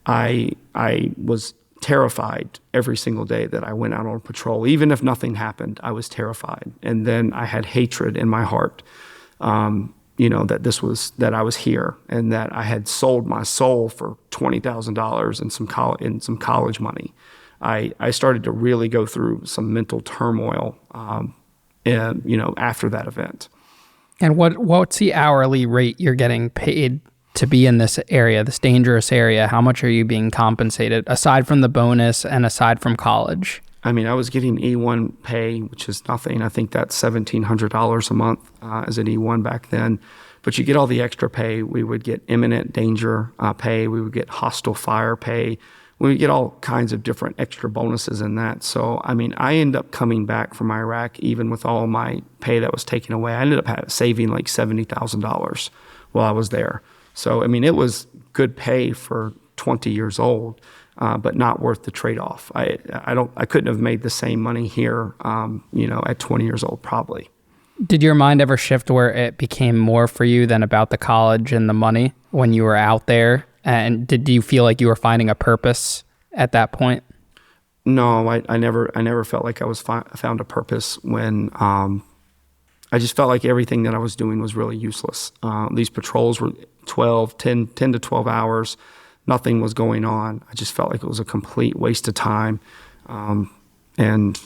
I was terrified every single day that I went out on patrol. Even if nothing happened, I was terrified. And then I had hatred in my heart, that I was here and that I had sold my soul for $20,000 and some college money. I started to really go through some mental turmoil, after that event. And what's the hourly rate you're getting paid to be in this area, this dangerous area? How much are you being compensated aside from the bonus and aside from college? I mean, I was getting E1 pay, which is nothing. I think that's $1,700 a month as an E1 back then. But you get all the extra pay. We would get imminent danger pay. We would get hostile fire pay. We would get all kinds of different extra bonuses in that. So, I mean, I ended up coming back from Iraq, even with all my pay that was taken away. I ended up saving like $70,000 while I was there. So, I mean, it was good pay for 20 years old, but not worth the trade-off. I couldn't have made the same money here, at 20 years old, probably. Did your mind ever shift where it became more for you than about the college and the money when you were out there? And did you feel like you were finding a purpose at that point? No, I never felt like I was found a purpose when I just felt like everything that I was doing was really useless. These patrols were 10 to 12 hours. Nothing was going on. I just felt like it was a complete waste of time. And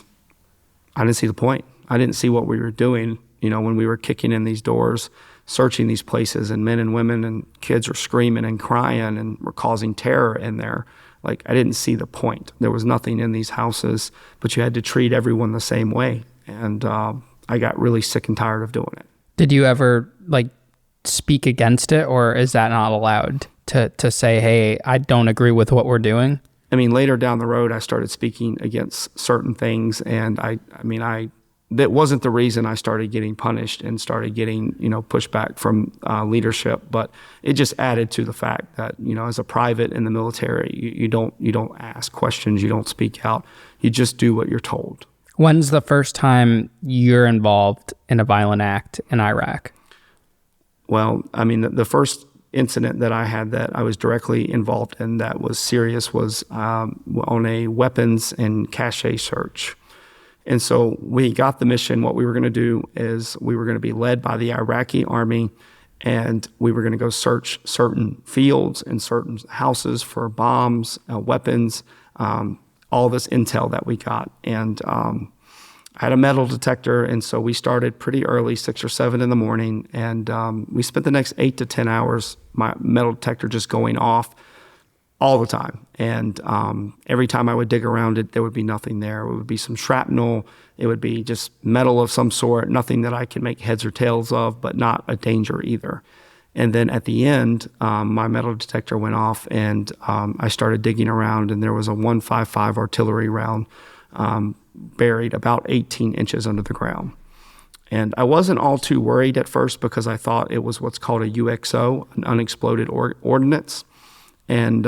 I didn't see the point. I didn't see what we were doing, when we were kicking in these doors, searching these places, and men and women and kids are screaming and crying and we're causing terror in there. Like, I didn't see the point. There was nothing in these houses, but you had to treat everyone the same way. And I got really sick and tired of doing it. Did you ever speak against it, or is that not allowed to say, hey, I don't agree with what we're doing? I mean, later down the road, I started speaking against certain things, and that wasn't the reason I started getting punished and started getting, pushback from leadership, but it just added to the fact that, as a private in the military, you don't ask questions, you don't speak out, you just do what you're told. When's the first time you're involved in a violent act in Iraq? Well, I mean, the first incident that I had that I was directly involved in that was serious was on a weapons and cache search. And so we got the mission. What we were going to do is we were going to be led by the Iraqi army, and we were going to go search certain fields and certain houses for bombs, weapons, all this intel that we got. And I had a metal detector, and so we started pretty early, 6 or 7 in the morning, and we spent the next 8 to 10 hours, my metal detector just going off all the time. And every time I would dig around it, there would be nothing there. It would be some shrapnel. It would be just metal of some sort, nothing that I could make heads or tails of, but not a danger either. And then at the end, my metal detector went off, and I started digging around, and there was a 155 artillery round buried about 18 inches under the ground. And I wasn't all too worried at first because I thought it was what's called a UXO, an unexploded ordnance. And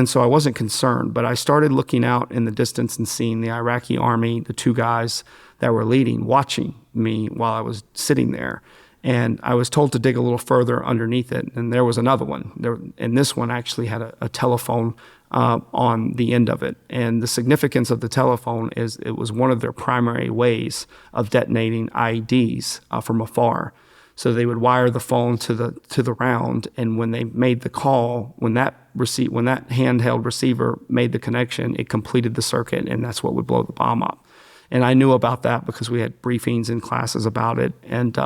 so I wasn't concerned, but I started looking out in the distance and seeing the Iraqi army, the 2 guys that were leading, watching me while I was sitting there. And I was told to dig a little further underneath it, and there was another one. And this one actually had a telephone on the end of it. And the significance of the telephone is it was one of their primary ways of detonating IEDs from afar. So they would wire the phone to the round, and when they made the call, when that handheld receiver made the connection, it completed the circuit, and that's what would blow the bomb up. And I knew about that because we had briefings in classes about it. And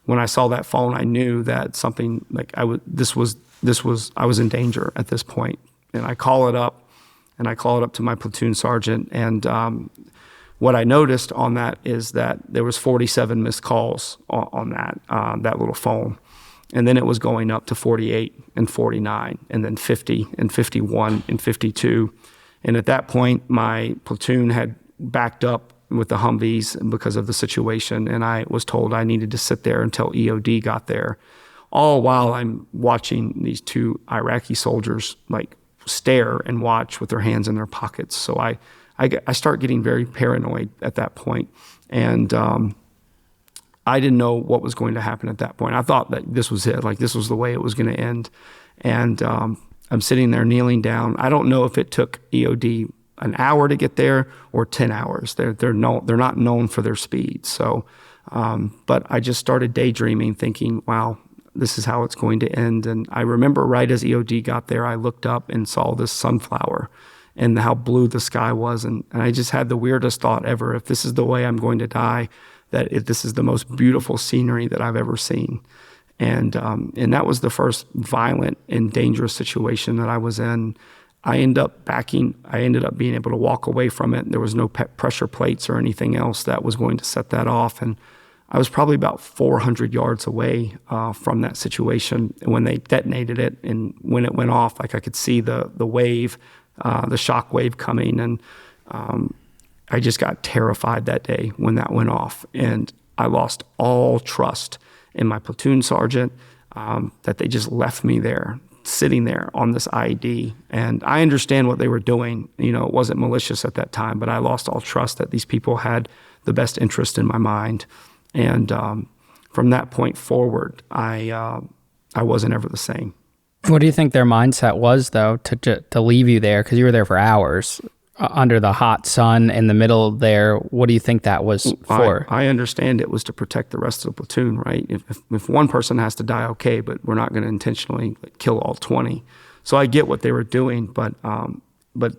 when I saw that phone, I knew that something like I was in danger at this point. And I call it up to my platoon sergeant. And what I noticed on that is that there was 47 missed calls on that little phone. And then it was going up to 48 and 49, and then 50 and 51 and 52. And at that point, my platoon had backed up with the Humvees because of the situation. And I was told I needed to sit there until EOD got there. All while I'm watching these 2 Iraqi soldiers like stare and watch with their hands in their pockets. So I start getting very paranoid at that point. And I didn't know what was going to happen at that point. I thought that this was it, like this was the way it was going to end. And I'm sitting there kneeling down. I don't know if it took EOD an hour to get there or 10 hours. They're not known for their speed. So, but I just started daydreaming, thinking, wow, this is how it's going to end. And I remember right as EOD got there, I looked up and saw this sunflower and how blue the sky was. And I just had the weirdest thought ever. If this is the way I'm going to die, this is the most beautiful scenery that I've ever seen. And that was the first violent and dangerous situation that I was in. I ended up being able to walk away from it. There was no pressure plates or anything else that was going to set that off. And I was probably about 400 yards away from that situation when they detonated it. And when it went off, like I could see the wave, the shock wave coming. And I just got terrified that day when that went off. And I lost all trust in my platoon sergeant, that they just left me there, sitting there on this IED. And I understand what they were doing. You know, it wasn't malicious at that time, but I lost all trust that these people had the best interest in my mind. And from that point forward, I wasn't ever the same. What do you think their mindset was, though, to leave you there? Because you were there for hours under the hot sun in the middle there. What do you think that was for? I understand it was to protect the rest of the platoon, right? If one person has to die, okay, but we're not going to intentionally kill all 20. So I get what they were doing, but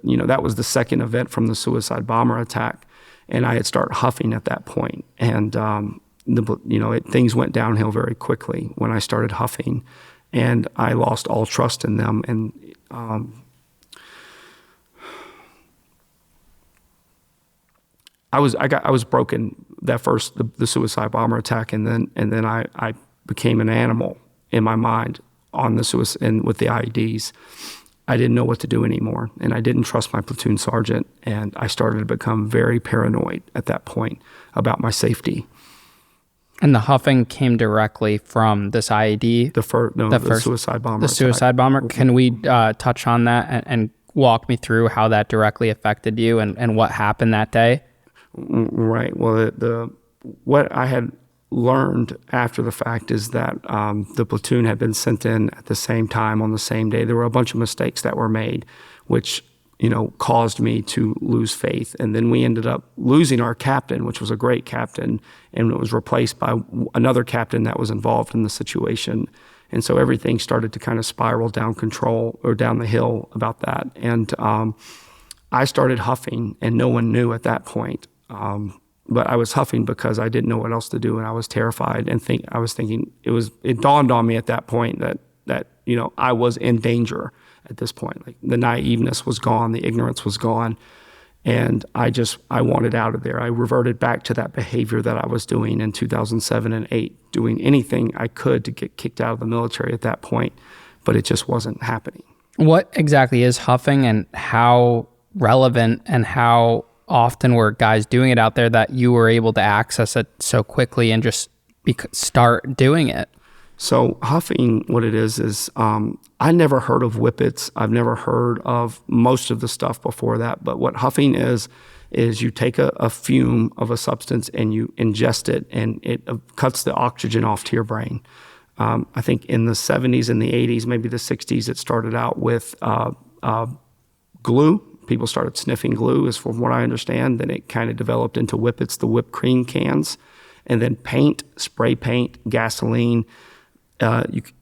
you know, that was the second event from the suicide bomber attack, and I had started huffing at that point. And things went downhill very quickly when I started huffing, and I lost all trust in them. And I was broken that first, the suicide bomber attack, and then I became an animal in my mind on the suicide and with the IEDs. I didn't know what to do anymore, and I didn't trust my platoon sergeant, and I started to become very paranoid at that point about my safety. And the huffing came directly from this IED? The suicide bomber. The suicide bomber. Can we touch on that and walk me through how that directly affected you and what happened that day? Right. Well, what I had learned after the fact is that the platoon had been sent in at the same time on the same day. There were a bunch of mistakes that were made, which caused me to lose faith. And then we ended up losing our captain, which was a great captain, and it was replaced by another captain that was involved in the situation. And so everything started to kind of spiral down down the hill about that. And I started huffing, and no one knew at that point. But I was huffing because I didn't know what else to do, and I was terrified. And I was thinking, it dawned on me at that point that I was in danger at this point. Like, the naiveness was gone, the ignorance was gone, and I wanted out of there. I reverted back to that behavior that I was doing in 2007 and 2008, doing anything I could to get kicked out of the military at that point, but it just wasn't happening. What exactly is huffing, and how relevant and how often were guys doing it out there that you were able to access it so quickly and just start doing it? So huffing, what it is I never heard of whippets. I've never heard of most of the stuff before that. But what huffing is you take a fume of a substance and you ingest it, and it cuts the oxygen off to your brain. I think in the 70s and the 80s, maybe the 60s, it started out with glue. People started sniffing glue, is from what I understand. Then it kind of developed into whippets, the whipped cream cans, and then paint, spray paint, gasoline.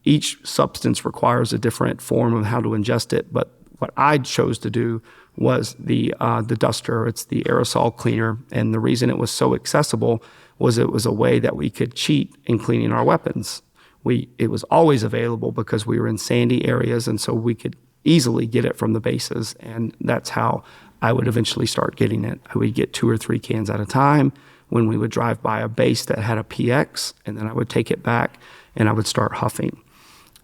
Each substance requires a different form of how to ingest it. But what I chose to do was the duster. It's the aerosol cleaner. And the reason it was so accessible was it was a way that we could cheat in cleaning our weapons. It was always available because we were in sandy areas, and so we could easily get it from the bases. And that's how I would eventually start getting it. I would get 2 or 3 cans at a time when we would drive by a base that had a PX, and then I would take it back and I would start huffing.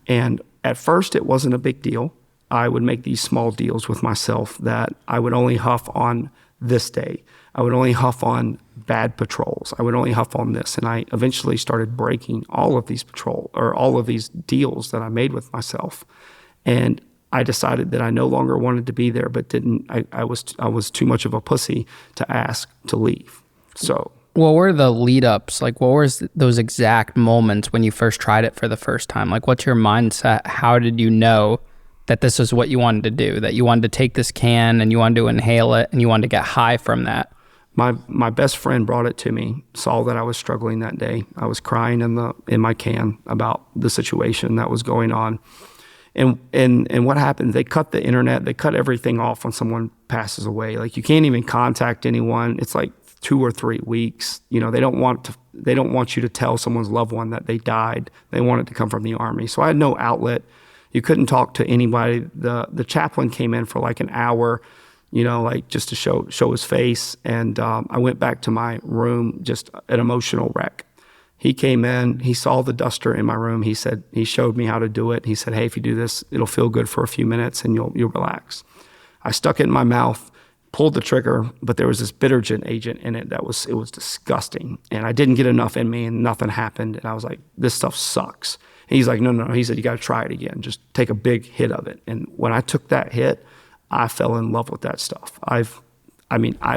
And at first it wasn't a big deal. I would make these small deals with myself that I would only huff on this day. I would only huff on bad patrols. I would only huff on this. And I eventually started breaking all of these deals that I made with myself. And I decided that I no longer wanted to be there, but I was too much of a pussy to ask to leave. So what were the lead ups? Like, what were those exact moments when you first tried it for the first time? Like, what's your mindset? How did you know that this is what you wanted to do, that you wanted to take this can and you wanted to inhale it and you wanted to get high from that? My best friend brought it to me, saw that I was struggling that day. I was crying in my can about the situation that was going on. And what happened, they cut the internet, they cut everything off when someone passes away. Like, you can't even contact anyone. It's like 2 or 3 weeks. They don't want you to tell someone's loved one that they died. They want it to come from the Army. So I had no outlet. You couldn't talk to anybody. The chaplain came in for like an hour, like just to show his face. And I went back to my room, just an emotional wreck. He came in, he saw the duster in my room. He showed me how to do it. He said, "Hey, if you do this, it'll feel good for a few minutes and you'll relax." I stuck it in my mouth, pulled the trigger, but there was this Bittergen agent in it it was disgusting. And I didn't get enough in me and nothing happened. And I was like, this stuff sucks. And he's like, no. He said, you got to try it again. Just take a big hit of it. And when I took that hit, I fell in love with that stuff. I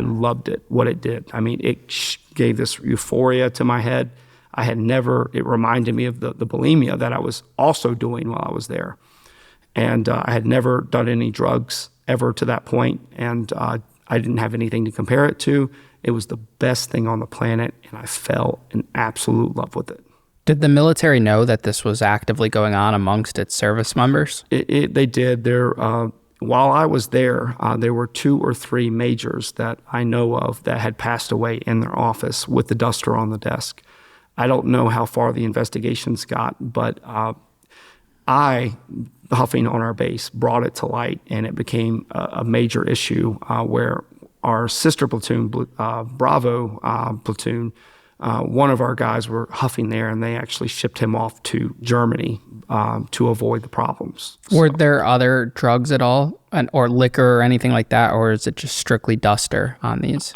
loved it, what it did. It gave this euphoria to my head. It reminded me of the bulimia that I was also doing while I was there. And I had never done any drugs ever to that point, and I didn't have anything to compare it to. It was the best thing on the planet, and I fell in absolute love with it. Did the military know that this was actively going on amongst its service members? They did. While I was there, there were 2 or 3 majors that I know of that had passed away in their office with the duster on the desk. I don't know how far the investigations got, but huffing on our base brought it to light, and it became a major issue where our sister platoon, Bravo platoon, one of our guys were huffing there, and they actually shipped him off to Germany to avoid the problems. Were there other drugs at all, or liquor or anything like that, or is it just strictly duster on these?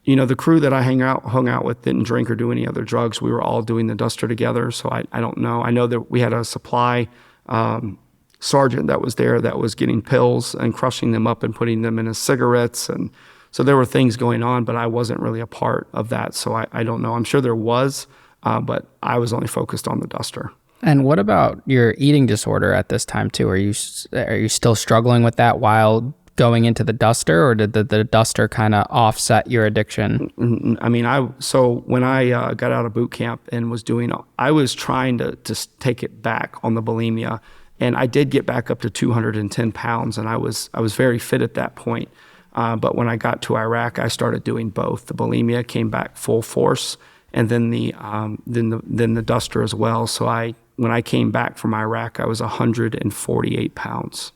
The crew that I hung out with didn't drink or do any other drugs. We were all doing the duster together, so I don't know. I know that we had a supply sergeant that was there that was getting pills and crushing them up and putting them in his cigarettes. And so there were things going on, but I wasn't really a part of that. So I don't know. I'm sure there was, but I was only focused on the duster. And what about your eating disorder at this time too? Are you still struggling with that while going into the duster, or did the duster kind of offset your addiction? I mean, so when I got out of boot camp and I was trying to take it back on the bulimia, and I did get back up to 210 pounds, and I was very fit at that point. But when I got to Iraq, I started doing both. The bulimia came back full force, and then the duster as well. So when I came back from Iraq, I was 148 pounds.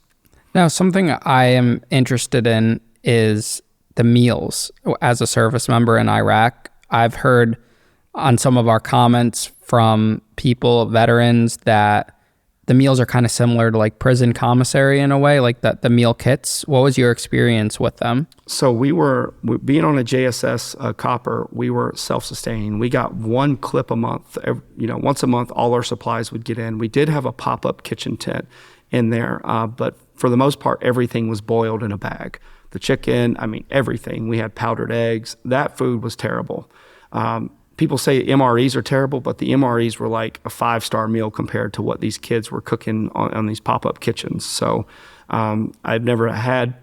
Now, something I am interested in is the meals. As a service member in Iraq, I've heard on some of our comments from people, veterans, that the meals are kind of similar to like prison commissary in a way, like the meal kits. What was your experience with them? So being on a JSS copper, we were self-sustaining. We got one clip a month. Once a month, all our supplies would get in. We did have a pop-up kitchen tent in there, but for the most part, everything was boiled in a bag. The chicken, everything. We had powdered eggs. That food was terrible. People say MREs are terrible, but the MREs were like a 5-star meal compared to what these kids were cooking on these pop-up kitchens. So I've never had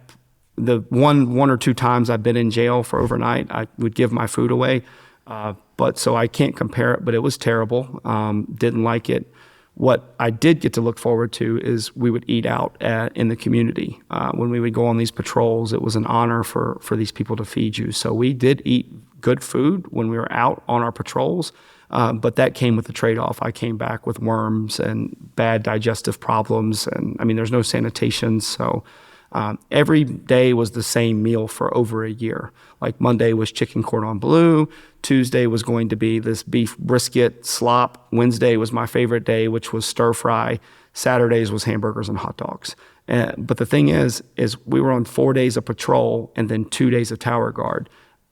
the one or two times I've been in jail for overnight, I would give my food away. But so I can't compare it, but it was terrible. Didn't like it. What I did get to look forward to is we would eat out in the community. When we would go on these patrols, it was an honor for these people to feed you. So we did eat good food when we were out on our patrols, but that came with a trade-off. I came back with worms and bad digestive problems, and there's no sanitation, so every day was the same meal for over a year. Like Monday was chicken cordon bleu, Tuesday was going to be this beef brisket slop, Wednesday was my favorite day, which was stir fry, Saturdays was hamburgers and hot dogs. But the thing is we were on 4 days of patrol and then 2 days of tower guard.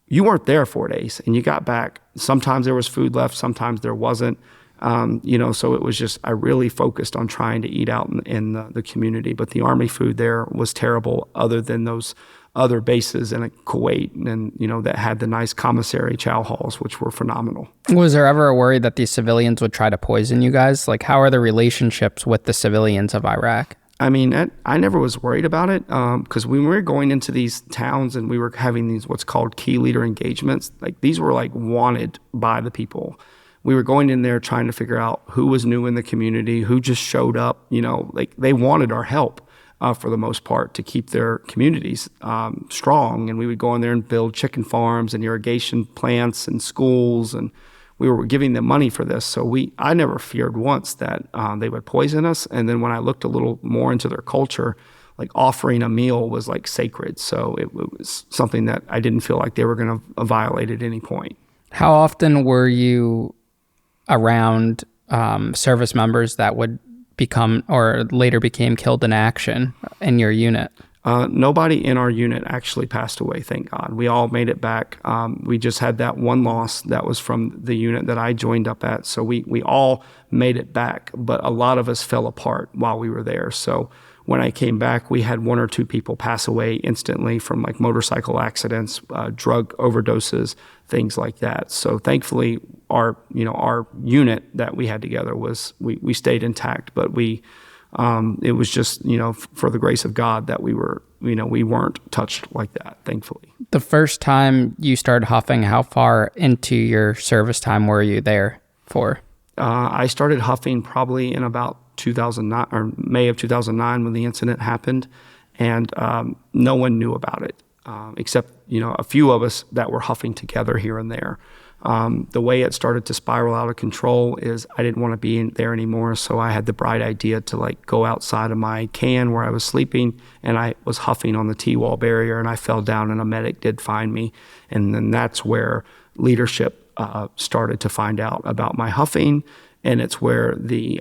You weren't there 4 days, and you got back. Sometimes there was food left, sometimes there wasn't. So it was just, I really focused on trying to eat out in the community. But the Army food there was terrible, other than those other bases in Kuwait and that had the nice commissary chow halls, which were phenomenal. Was there ever a worry that these civilians would try to poison you guys? Like, how are the relationships with the civilians of Iraq? I never was worried about it because when we were going into these towns and we were having these what's called key leader engagements, like these were like wanted by the people. We were going in there trying to figure out who was new in the community, who just showed up, like they wanted our help for the most part to keep their communities strong. And we would go in there and build chicken farms and irrigation plants and schools, and we were giving them money for this. So I never feared once that they would poison us. And then when I looked a little more into their culture, like offering a meal was like sacred. So it was something that I didn't feel like they were going to violate at any point. How often were you around service members that would become or later became killed in action in your unit? Nobody in our unit actually passed away, thank God. We all made it back. We just had that one loss that was from the unit that I joined up at. So we all made it back, but a lot of us fell apart while we were there. So when I came back, we had 1 or 2 people pass away instantly from like motorcycle accidents, drug overdoses, things like that. So thankfully, our unit that we had together we stayed intact, but it was just, for the grace of God that we weren't touched like that, thankfully. The first time you started huffing, how far into your service time were you there for? I started huffing probably in about 2009 or May of 2009 when the incident happened, and no one knew about it except a few of us that were huffing together here and there. The way it started to spiral out of control is I didn't want to be in there anymore, so I had the bright idea to like go outside of my can where I was sleeping, and I was huffing on the T-wall barrier, and I fell down, and a medic did find me, and then that's where leadership started to find out about my huffing, and it's where the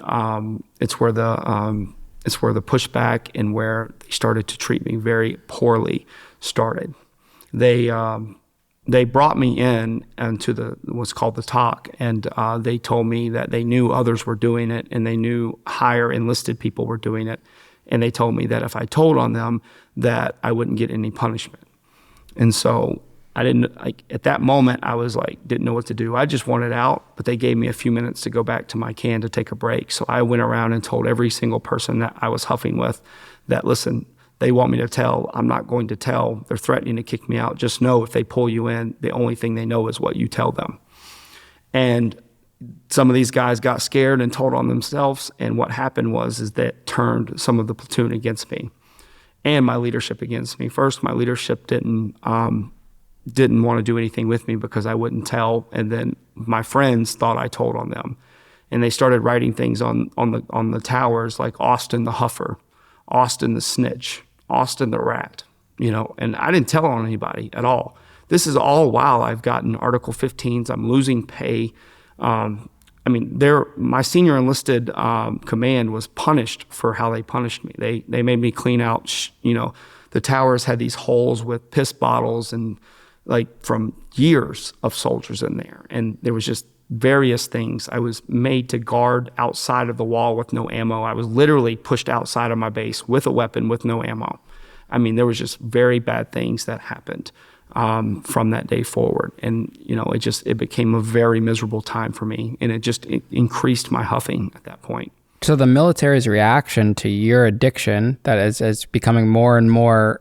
pushback and where they started to treat me very poorly started. They brought me in into what's called the talk, and they told me that they knew others were doing it, and they knew higher enlisted people were doing it, and they told me that if I told on them, that I wouldn't get any punishment. And so I didn't, at that moment, I was didn't know what to do. I just wanted out, but they gave me a few minutes to go back to my can to take a break. So I went around and told every single person that I was huffing with that, listen, they want me to tell. I'm not going to tell. They're threatening to kick me out. Just know if they pull you in, the only thing they know is what you tell them. And some of these guys got scared and told on themselves. And what happened is that turned some of the platoon against me and my leadership against me. First, my leadership didn't want to do anything with me because I wouldn't tell. And then my friends thought I told on them. And they started writing things on the towers like Austin the Huffer, Austin the Snitch, Austin the Rat, and I didn't tell on anybody at all. This is all while I've gotten Article 15s. I'm losing pay. My senior enlisted command was punished for how they punished me. They made me clean out, the towers had these holes with piss bottles and from years of soldiers in there. And there was just various things. I was made to guard outside of the wall with no ammo. I was literally pushed outside of my base with a weapon with no ammo. There was just very bad things that happened from that day forward. And, it became a very miserable time for me. And it increased my huffing at that point. So the military's reaction to your addiction that is becoming more and more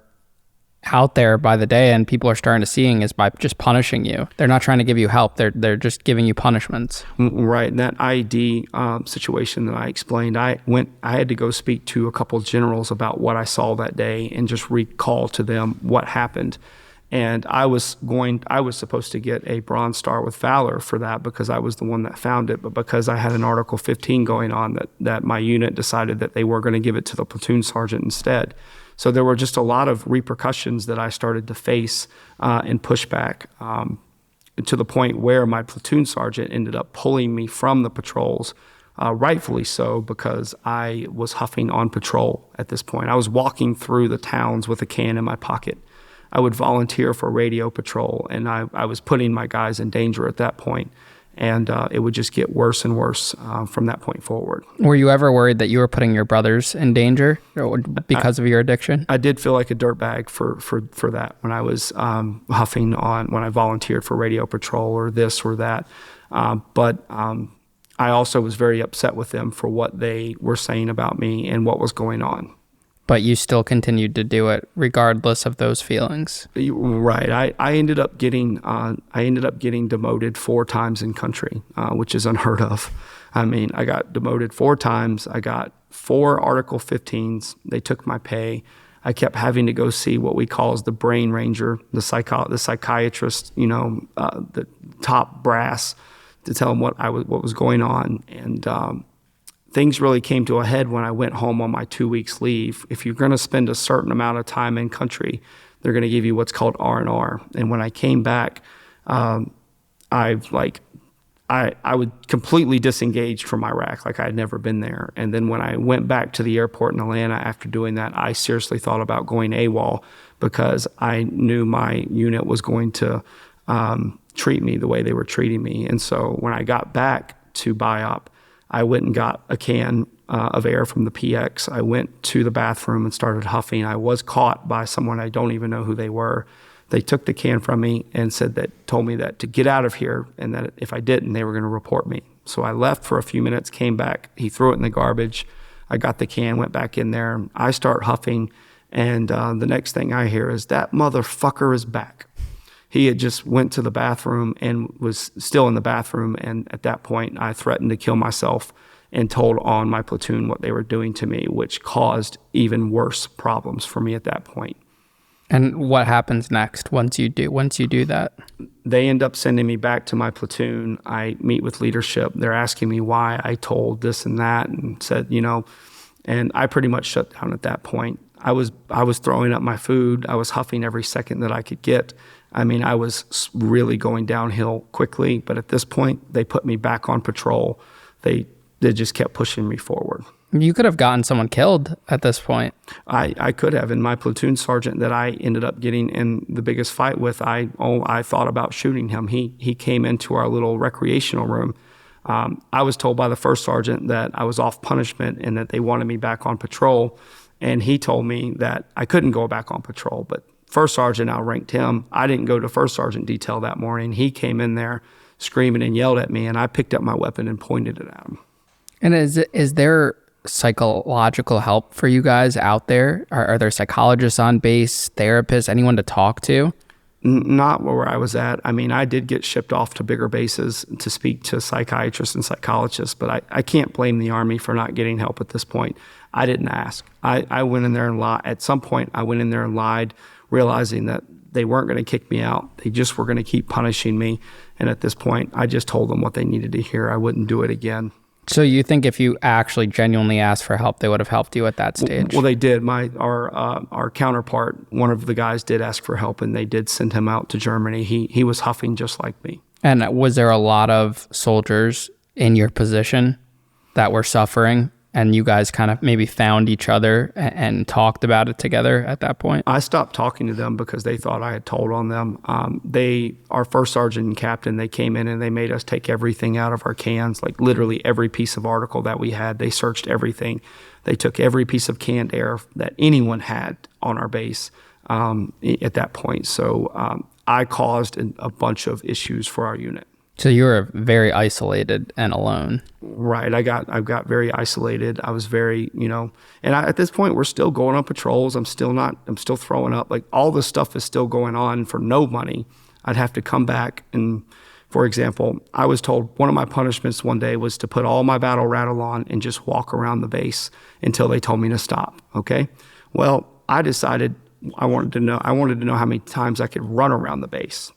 out there by the day and people are starting to seeing is by just punishing you. They're not trying to give you help. They're just giving you punishments. Right. And that IED situation that I explained, I had to go speak to a couple of generals about what I saw that day and just recall to them what happened. And I was supposed to get a Bronze Star with Valor for that because I was the one that found it. But because I had an Article 15 going on, that my unit decided that they were going to give it to the platoon sergeant instead. So there were just a lot of repercussions that I started to face and pushback to the point where my platoon sergeant ended up pulling me from the patrols, rightfully so, because I was huffing on patrol at this point. I was walking through the towns with a can in my pocket. I would volunteer for radio patrol, and I was putting my guys in danger at that point. And it would just get worse and worse from that point forward. Were you ever worried that you were putting your brothers in danger because of your addiction? I did feel like a dirtbag for that when I was huffing when I volunteered for radio patrol or this or that. But I also was very upset with them for what they were saying about me and what was going on. But you still continued to do it regardless of those feelings. Right. I ended up getting demoted 4 times in country, which is unheard of. I got demoted 4 times. I got 4 Article 15s. They took my pay. I kept having to go see what we call as the brain ranger, the psychiatrist, the top brass, to tell them what was going on. And things really came to a head when I went home on my 2 weeks leave. If you're going to spend a certain amount of time in country, they're going to give you what's called R&R. And when I came back, I was completely disengaged from Iraq, like I had never been there. And then when I went back to the airport in Atlanta after doing that, I seriously thought about going AWOL because I knew my unit was going to treat me the way they were treating me. And so when I got back to BIOP, I went and got a can of air from the PX. I went to the bathroom and started huffing. I was caught by someone, I don't even know who they were. They took the can from me and told me that to get out of here, and that if I didn't, they were going to report me. So I left for a few minutes, came back. He threw it in the garbage. I got the can, went back in there. I start huffing, and the next thing I hear is, "That motherfucker is back." He had just went to the bathroom and was still in the bathroom. And at that point, I threatened to kill myself and told on my platoon what they were doing to me, which caused even worse problems for me at that point. And what happens next once you do that? They end up sending me back to my platoon. I meet with leadership. They're asking me why I told this and that and said, and I pretty much shut down at that point. I was throwing up my food. I was huffing every second that I could get. I was really going downhill quickly, but at this point, they put me back on patrol. They just kept pushing me forward. You could have gotten someone killed at this point. I could have. And my platoon sergeant that I ended up getting in the biggest fight with, I thought about shooting him. He came into our little recreational room. I was told by the first sergeant that I was off punishment and that they wanted me back on patrol. And he told me that I couldn't go back on patrol, but first sergeant outranked him. I didn't go to first sergeant detail that morning. He came in there screaming and yelled at me, and I picked up my weapon and pointed it at him. And is there psychological help for you guys out there? Are there psychologists on base, therapists, anyone to talk to? Not where I was at. I mean, I did get shipped off to bigger bases to speak to psychiatrists and psychologists, but I can't blame the Army for not getting help at this point. I didn't ask. I went in there and lied. At some point, I went in there and lied, realizing that they weren't going to kick me out. They just were going to keep punishing me. And at this point, I just told them what they needed to hear. I wouldn't do it again. So you think if you actually genuinely asked for help, they would have helped you at that stage? Well, they did. Our counterpart, one of the guys, did ask for help, and they did send him out to Germany. He was huffing just like me. And was there a lot of soldiers in your position that were suffering, and you guys kind of maybe found each other and talked about it together at that point? I stopped talking to them because they thought I had told on them. Our first sergeant and captain, they came in and they made us take everything out of our cans, like literally every piece of article that we had. They searched everything. They took every piece of canned air that anyone had on our base at that point. So I caused a bunch of issues for our unit. So you were very isolated and alone. Right. I got very isolated. I was very, at this point, we're still going on patrols. I'm still throwing up. Like, all this stuff is still going on for no money. I'd have to come back. And for example, I was told one of my punishments one day was to put all my battle rattle on and just walk around the base until they told me to stop. Okay. Well, I decided I wanted to know how many times I could run around the base,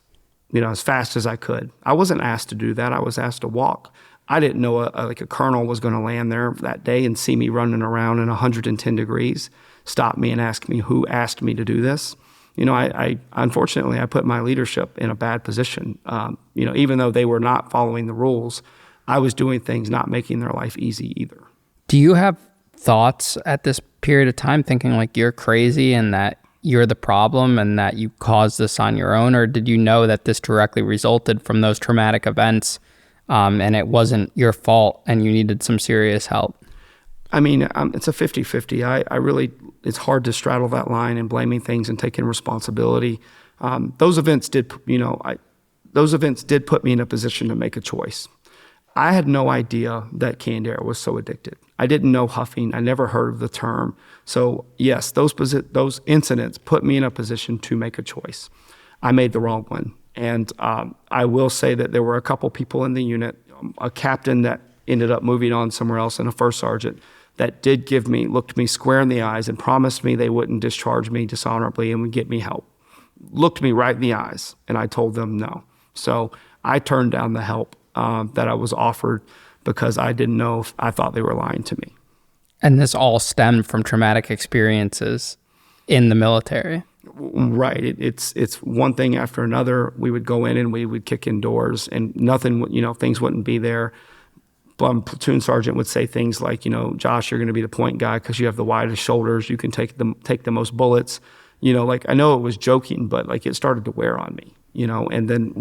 as fast as I could. I wasn't asked to do that. I was asked to walk. I didn't know a colonel was going to land there that day and see me running around in 110 degrees, stop me and ask me who asked me to do this. I unfortunately, I put my leadership in a bad position. Even though they were not following the rules, I was doing things not making their life easy either. Do you have thoughts at this period of time thinking like you're crazy and that you're the problem and that you caused this on your own? Or did you know that this directly resulted from those traumatic events and it wasn't your fault and you needed some serious help? I mean, it's a 50-50. I really, it's hard to straddle that line and blaming things and taking responsibility. Those events did put me in a position to make a choice. I had no idea that canned air was so addictive. I didn't know huffing. I never heard of the term. So yes, those incidents put me in a position to make a choice. I made the wrong one. And I will say that there were a couple people in the unit, a captain that ended up moving on somewhere else, and a first sergeant that did looked me square in the eyes and promised me they wouldn't discharge me dishonorably and would get me help. Looked me right in the eyes, and I told them no. So I turned down the help that I was offered because I didn't know if I thought they were lying to me. And this all stemmed from traumatic experiences in the military. Right. It's one thing after another. We would go in and we would kick in doors and nothing, things wouldn't be there. Platoon sergeant would say things like, Josh, you're going to be the point guy because you have the widest shoulders. You can take the most bullets. I know it was joking, but it started to wear on me, and then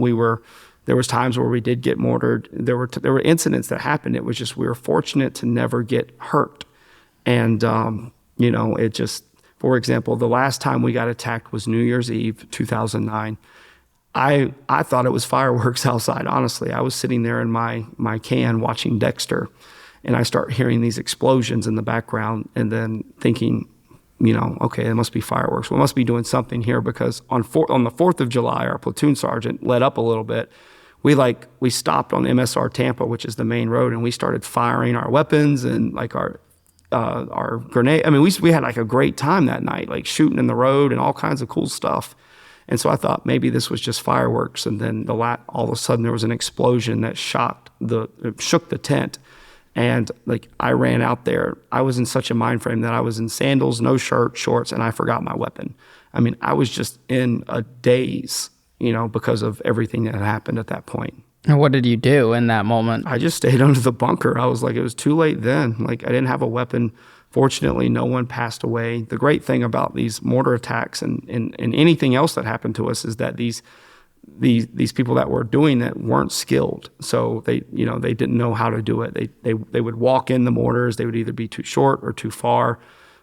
there was times where we did get mortared. There were incidents that happened. It was just, we were fortunate to never get hurt. And, it just, for example, the last time we got attacked was New Year's Eve, 2009. I thought it was fireworks outside, honestly. I was sitting there in my can watching Dexter, and I start hearing these explosions in the background and then thinking, okay, it must be fireworks. We must be doing something here because on the 4th of July, our platoon sergeant let up a little bit. We stopped on MSR Tampa, which is the main road, and we started firing our weapons and our grenade. I mean, we had a great time that night, shooting in the road and all kinds of cool stuff. And so I thought maybe this was just fireworks. And then all of a sudden there was an explosion that shook the tent. And I ran out there. I was in such a mind frame that I was in sandals, no shirt, shorts, and I forgot my weapon. I mean, I was just in a daze, because of everything that had happened at that point. And what did you do in that moment? I just stayed under the bunker. I was it was too late then. I didn't have a weapon. Fortunately, no one passed away. The great thing about these mortar attacks and anything else that happened to us is that these people that were doing it weren't skilled. So they didn't know how to do it. They would walk in the mortars. They would either be too short or too far,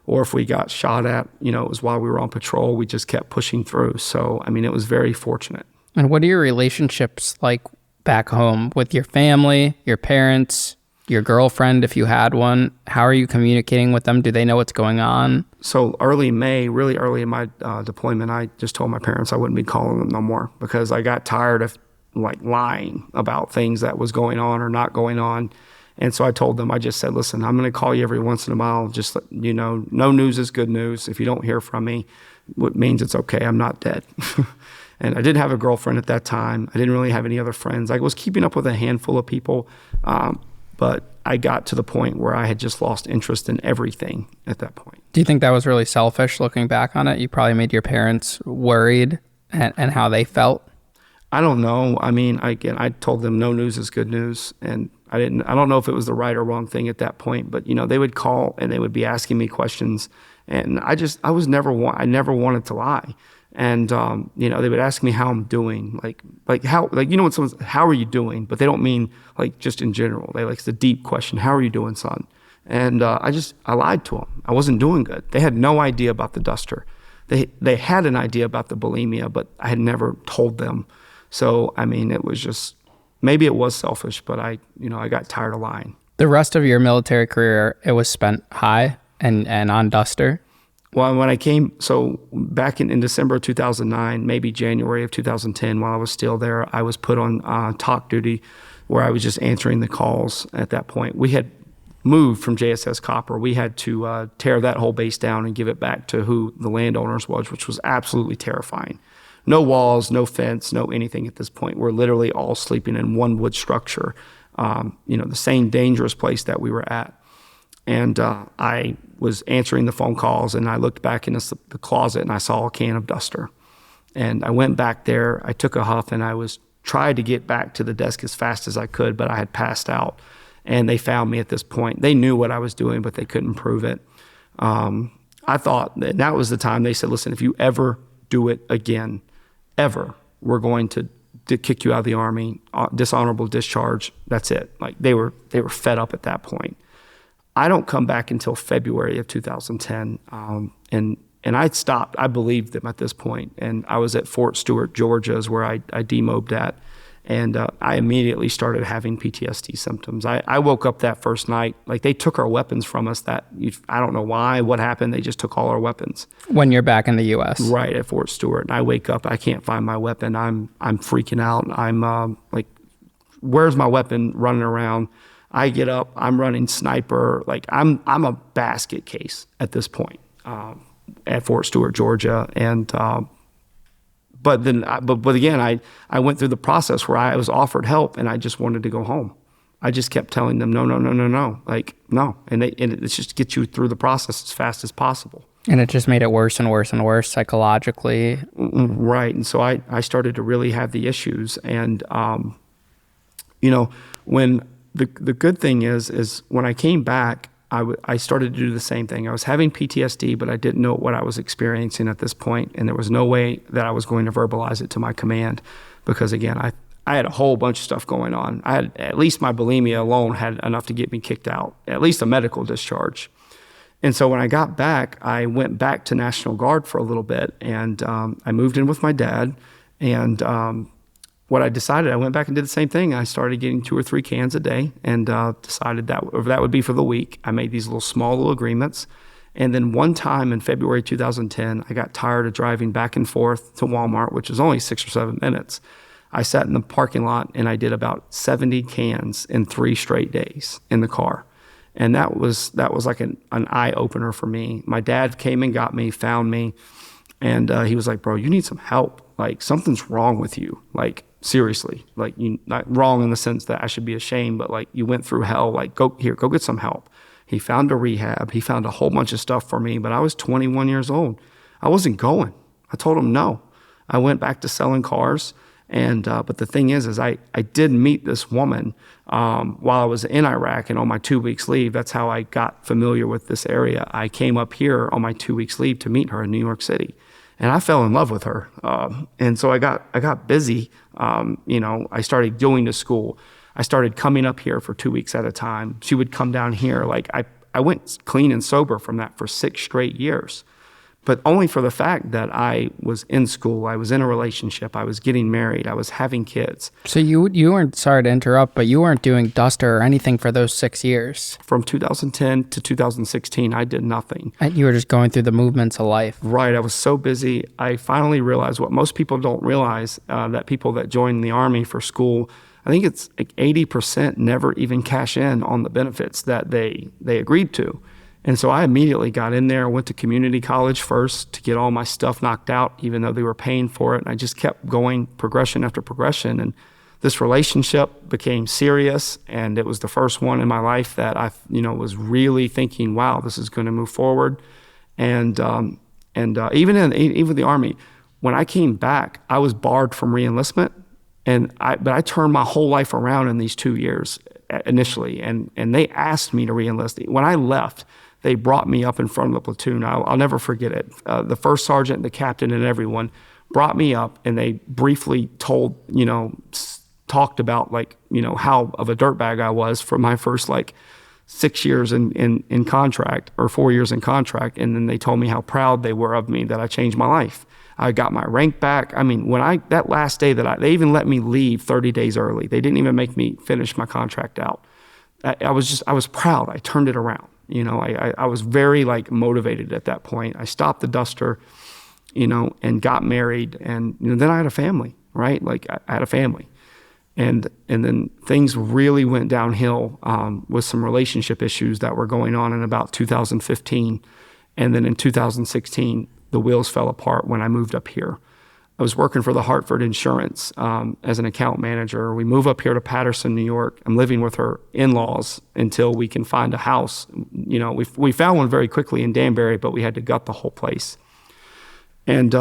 or if we got shot at, it was while we were on patrol, we just kept pushing through. So, it was very fortunate. And what are your relationships like back home with your family, your parents, your girlfriend, if you had one? How are you communicating with them? Do they know what's going on? So early May, really early in my deployment, I just told my parents I wouldn't be calling them no more because I got tired of like lying about things that was going on or not going on. And so I told them, I just said, listen, I'm going to call you every once in a while. Just let you know, no news is good news. If you don't hear from me, it means it's okay. I'm not dead. And I didn't have a girlfriend at that time. I didn't really have any other friends. I was keeping up with a handful of people, but I got to the point where I had just lost interest in everything at that point. Do you think that was really selfish looking back on it? You probably made your parents worried and how they felt? I don't know. I mean, I told them no news is good news. And I don't know if it was the right or wrong thing at that point, but they would call and they would be asking me questions. And I never wanted to lie. And, they would ask me how I'm doing, when someone's, how are you doing? But they don't mean like just in general. It's a deep question. How are you doing, son? And, I lied to them. I wasn't doing good. They had no idea about the duster. They had an idea about the bulimia, but I had never told them. So, I mean, it was just, maybe it was selfish, but I got tired of lying. The rest of your military career, it was spent high and on duster? Well, when I came, so back in December of 2009, maybe January of 2010, while I was still there, I was put on TOC duty where I was just answering the calls at that point. We had moved from JSS Copper. We had to tear that whole base down and give it back to who the landowners was, which was absolutely terrifying. No walls, no fence, no anything at this point. We're literally all sleeping in one wood structure, the same dangerous place that we were at. And I was answering the phone calls, and I looked back in the closet, and I saw a can of duster. And I went back there. I took a huff, and I tried to get back to the desk as fast as I could, but I had passed out. And they found me at this point. They knew what I was doing, but they couldn't prove it. I thought that was the time they said, listen, if you ever do it again, ever, we're going to kick you out of the Army, dishonorable discharge. That's it. Like they were fed up at that point. I don't come back until February of 2010. And I'd stopped. I believed them at this point. And I was at Fort Stewart, Georgia, is where I demobbed at. And I immediately started having PTSD symptoms. I woke up that first night, like they took our weapons from us. I don't know why, what happened. They just took all our weapons. When you're back in the U.S. Right, at Fort Stewart. And I wake up, I can't find my weapon. I'm freaking out. I'm like, where's my weapon running around? I get up, I'm running sniper. Like I'm a basket case at this point at Fort Stewart, Georgia. And but again, I went through the process where I was offered help and I just wanted to go home. I just kept telling them, no, like, no. And it's just to get you through the process as fast as possible. And it just made it worse and worse and worse psychologically. Right. And so I started to really have the issues. And, when the good thing is when I came back, I started to do the same thing. I was having PTSD, but I didn't know what I was experiencing at this point, and there was no way that I was going to verbalize it to my command because, again, I had a whole bunch of stuff going on. I had at least my bulimia alone had enough to get me kicked out, at least a medical discharge. And so when I got back, I went back to National Guard for a little bit, and I moved in with my dad, and what I decided, I went back and did the same thing. I started getting 2 or 3 cans a day and decided that would be for the week. I made these small little agreements. And then one time in February 2010, I got tired of driving back and forth to Walmart, which was only 6 or 7 minutes. I sat in the parking lot and I did about 70 cans in 3 straight days in the car. And that was like an eye opener for me. My dad came and got me, found me, and he was like, bro, you need some help. Like something's wrong with you. Like, seriously, like you not wrong in the sense that I should be ashamed, but like you went through hell, like go get some help. He found a rehab. He found a whole bunch of stuff for me, but I was 21 years old. I wasn't going. I told him no. I went back to selling cars. And, but the thing is I did meet this woman while I was in Iraq and on my 2 weeks leave. That's how I got familiar with this area. I came up here on my 2 weeks leave to meet her in New York City. And I fell in love with her. And so I got busy. I started going to school. I started coming up here for 2 weeks at a time. She would come down here. Like I went clean and sober from that for 6 straight years. but only for the fact that I was in school, I was in a relationship, I was getting married, I was having kids. So you weren't, sorry to interrupt, but you weren't doing Duster or anything for those 6 years. From 2010 to 2016, I did nothing. And you were just going through the movements of life. Right. I was so busy. I finally realized what most people don't realize, that people that join the Army for school, I think it's like 80% never even cash in on the benefits that they agreed to. And so I immediately got in there, went to community college first to get all my stuff knocked out, even though they were paying for it. And I just kept going progression after progression. And this relationship became serious. And it was the first one in my life that I, was really thinking, wow, this is going to move forward. And even the Army, when I came back, I was barred from reenlistment. But I turned my whole life around in these 2 years initially. And they asked me to reenlist. When I left, they brought me up in front of the platoon. I'll never forget it. The first sergeant, the captain, and everyone brought me up, and they briefly talked about how of a dirtbag I was for my first 6 years in contract, or 4 years in contract. And then they told me how proud they were of me, that I changed my life. I got my rank back. I mean, that last day they even let me leave 30 days early. They didn't even make me finish my contract out. I was proud. I turned it around. I was very motivated at that point. I stopped the Duster, and got married, and then I had a family, right? I had a family, and then things really went downhill with some relationship issues that were going on in about 2015, and then in 2016 the wheels fell apart when I moved up here. I was working for the Hartford Insurance as an account manager. We move up here to Patterson, New York. I'm living with her in-laws until we can find a house. We found one very quickly in Danbury, but we had to gut the whole place. And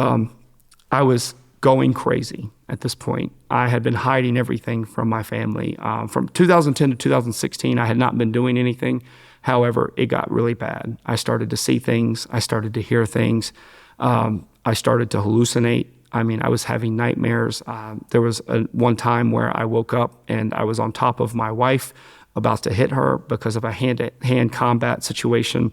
I was going crazy at this point. I had been hiding everything from my family. From 2010 to 2016, I had not been doing anything. However, it got really bad. I started to see things. I started to hear things. I started to hallucinate. I mean, I was having nightmares. There was one time where I woke up and I was on top of my wife, about to hit her because of a hand-to-hand combat situation.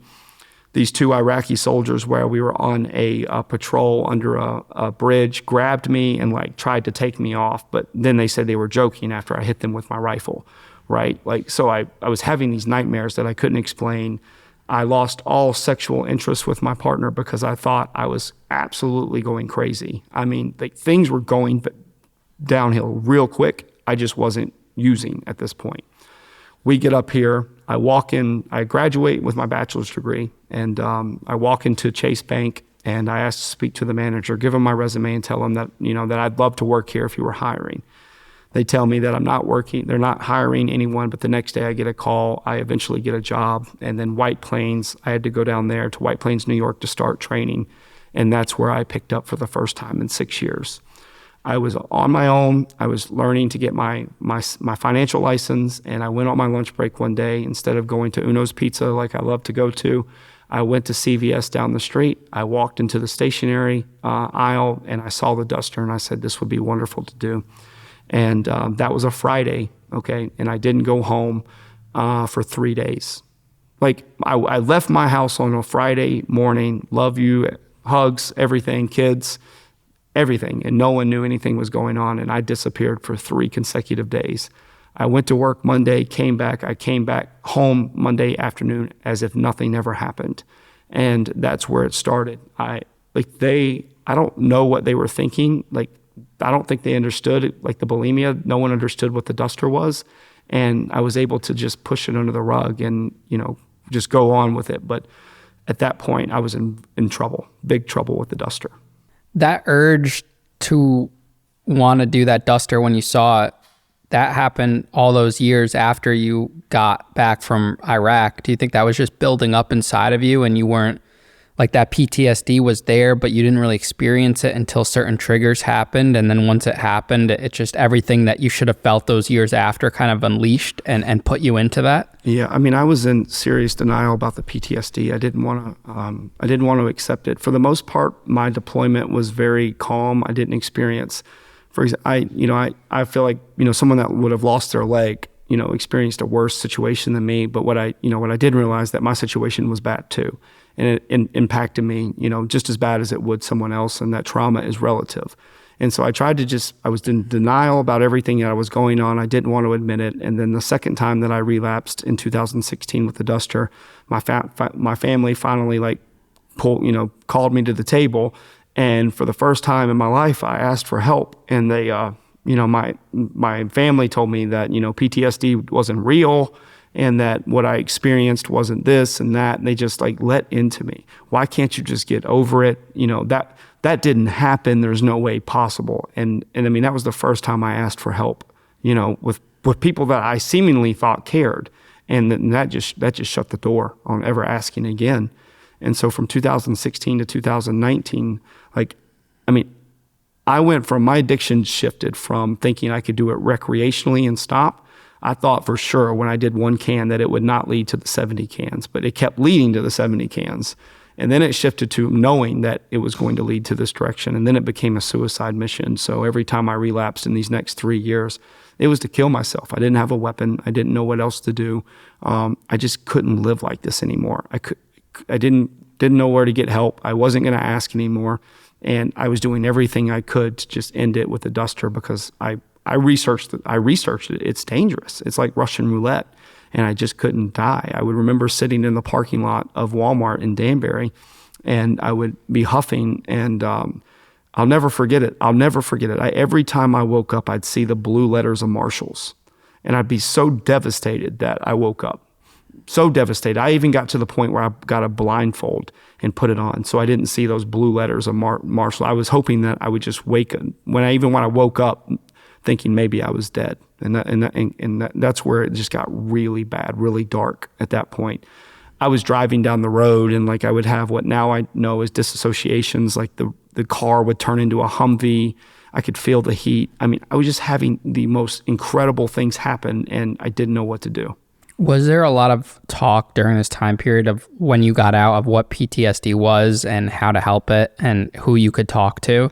These two Iraqi soldiers, where we were on a patrol under a bridge, grabbed me and tried to take me off. But then they said they were joking after I hit them with my rifle, right? So I was having these nightmares that I couldn't explain. I lost all sexual interest with my partner because I thought I was absolutely going crazy. I mean, things were going downhill real quick. I just wasn't using at this point. We get up here. I walk in. I graduate with my bachelor's degree, and I walk into Chase Bank, and I ask to speak to the manager, give him my resume, and tell him that that I'd love to work here if you were hiring. They tell me that I'm not working. They're not hiring anyone, but the next day I get a call. I eventually get a job. And then White Plains, I had to go down there to White Plains, New York to start training. And that's where I picked up for the first time in 6 years. I was on my own. I was learning to get my financial license. And I went on my lunch break one day. Instead of going to Uno's Pizza like I love to go to, I went to CVS down the street. I walked into the stationery aisle and I saw the Duster and I said, this would be wonderful to do. And that was a Friday, okay? And I didn't go home for 3 days. I left my house on a Friday morning, love you, hugs, everything, kids, everything. And no one knew anything was going on. And I disappeared for 3 consecutive days. I went to work Monday, came back. I came back home Monday afternoon as if nothing ever happened. And that's where it started. I don't know what they were thinking. I don't think they understood it, the bulimia. No one understood what the Duster was. And I was able to just push it under the rug and, just go on with it. But at that point, I was in trouble, big trouble with the Duster. That urge to want to do that Duster when you saw it, that happened all those years after you got back from Iraq. Do you think that was just building up inside of you and you weren't, that PTSD was there, but you didn't really experience it until certain triggers happened. And then once it happened, it's just everything that you should have felt those years after kind of unleashed and put you into that? Yeah, I mean, I was in serious denial about the PTSD. I didn't want to accept it. For the most part, my deployment was very calm. I didn't experience, for example, I feel like, someone that would have lost their leg, experienced a worse situation than me. But what I didn't realize, that my situation was bad too. And it impacted me, just as bad as it would someone else. And that trauma is relative. And so I was in denial about everything that was going on. I didn't want to admit it. And then the second time that I relapsed in 2016 with the duster, my family finally called me to the table. And for the first time in my life, I asked for help. And they, my family told me that, PTSD wasn't real and that what I experienced wasn't this and that. And they just let into me. Why can't you just get over it? That didn't happen. There's no way possible. And I mean, that was the first time I asked for help, with people that I seemingly thought cared. And that just shut the door on ever asking again. And so from 2016 to 2019, I went from, my addiction shifted from thinking I could do it recreationally and stop. I thought for sure when I did 1 can that it would not lead to the 70 cans, but it kept leading to the 70 cans. And then it shifted to knowing that it was going to lead to this direction. And then it became a suicide mission. So every time I relapsed in these next 3 years, it was to kill myself. I didn't have a weapon. I didn't know what else to do. I just couldn't live like this anymore. I didn't know where to get help. I wasn't going to ask anymore. And I was doing everything I could to just end it with a duster because I researched it. It's dangerous. It's like Russian roulette. And I just couldn't die. I would remember sitting in the parking lot of Walmart in Danbury, and I would be huffing, and I'll never forget it. Every time I woke up, I'd see the blue letters of Marshalls, and I'd be so devastated that I woke up. So devastated. I even got to the point where I got a blindfold and put it on, so I didn't see those blue letters of Marshall. I was hoping that I would just wake up. When I woke up, thinking maybe I was dead. And that's where it just got really bad, really dark at that point. I was driving down the road and I would have what now I know is disassociations, the car would turn into a Humvee. I could feel the heat. I mean, I was just having the most incredible things happen and I didn't know what to do. Was there a lot of talk during this time period of when you got out of what PTSD was and how to help it and who you could talk to?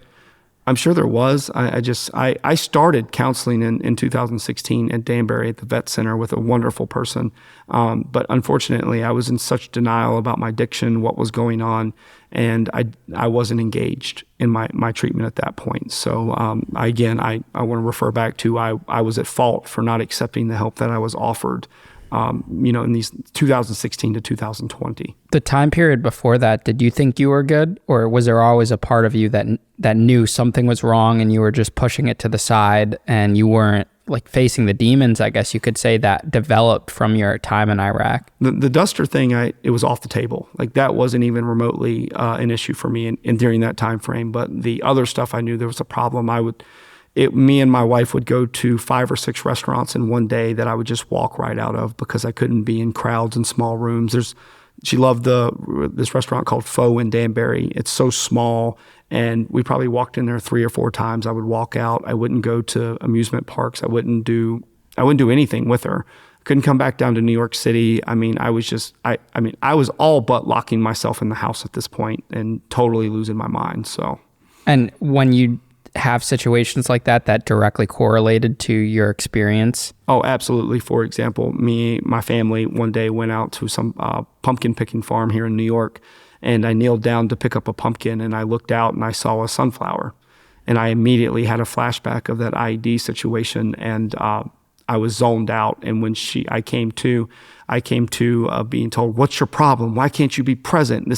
I'm sure there was. I started counseling in 2016 at Danbury at the vet center with a wonderful person. But unfortunately, I was in such denial about my addiction, what was going on, and I wasn't engaged in my treatment at that point. So I want to refer back to I was at fault for not accepting the help that I was offered. In these 2016 to 2020. The time period before that, did you think you were good? Or was there always a part of you that knew something was wrong and you were just pushing it to the side and you weren't facing the demons, I guess you could say, that developed from your time in Iraq? The duster thing, it was off the table. That wasn't even remotely an issue for me in during that time frame. But the other stuff, I knew there was a problem. Me and my wife would go to 5 or 6 restaurants in one day that I would just walk right out of because I couldn't be in crowds and small rooms. She loved this restaurant called Pho in Danbury. It's so small, and we probably walked in there 3 or 4 times. I would walk out. I wouldn't go to amusement parks. I wouldn't do anything with her. Couldn't come back down to New York City. I mean, I was all but locking myself in the house at this point and totally losing my mind. So, and when you have situations like that directly correlated to your experience? Oh, absolutely. For example, my family one day went out to some pumpkin picking farm here in New York, and I kneeled down to pick up a pumpkin, and I looked out and I saw a sunflower, and I immediately had a flashback of that IED situation, and I was zoned out. And when I came to being told, "What's your problem? Why can't you be present?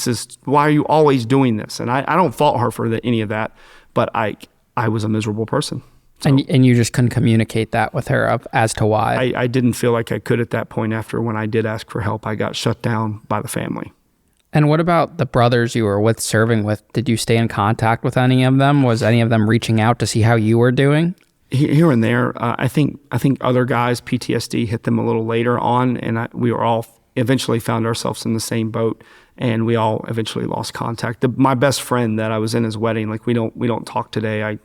Why are you always doing this?" And I don't fault her for any of that, but I was a miserable person. So, and you just couldn't communicate that with her as to why? I didn't feel like I could at that point. After when I did ask for help, I got shut down by the family. And what about the brothers you were serving with? Did you stay in contact with any of them? Was any of them reaching out to see how you were doing? Here and there. I think other guys, PTSD hit them a little later on, and we were all eventually found ourselves in the same boat. And we all eventually lost contact. My best friend that I was in his wedding, we don't talk today. I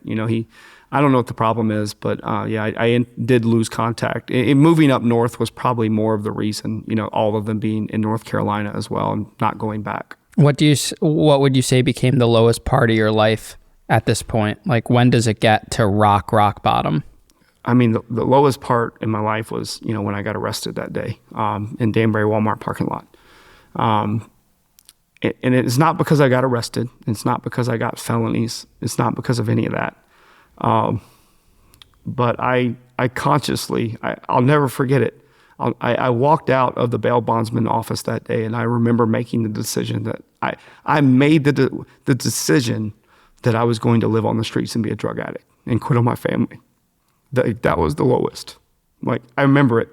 don't know what the problem is, but I did lose contact. Moving up north was probably more of the reason. All of them being in North Carolina as well and not going back. What would you say became the lowest part of your life at this point? When does it get to rock bottom? the lowest part in my life was, when I got arrested that day in Danbury Walmart parking lot. And it's not because I got arrested. It's not because I got felonies. It's not because of any of that. But I consciously, I'll never forget it. I walked out of the bail bondsman office that day, and I remember making the decision that I made the decision that I was going to live on the streets and be a drug addict and quit on my family. That was the lowest. Like, I remember it.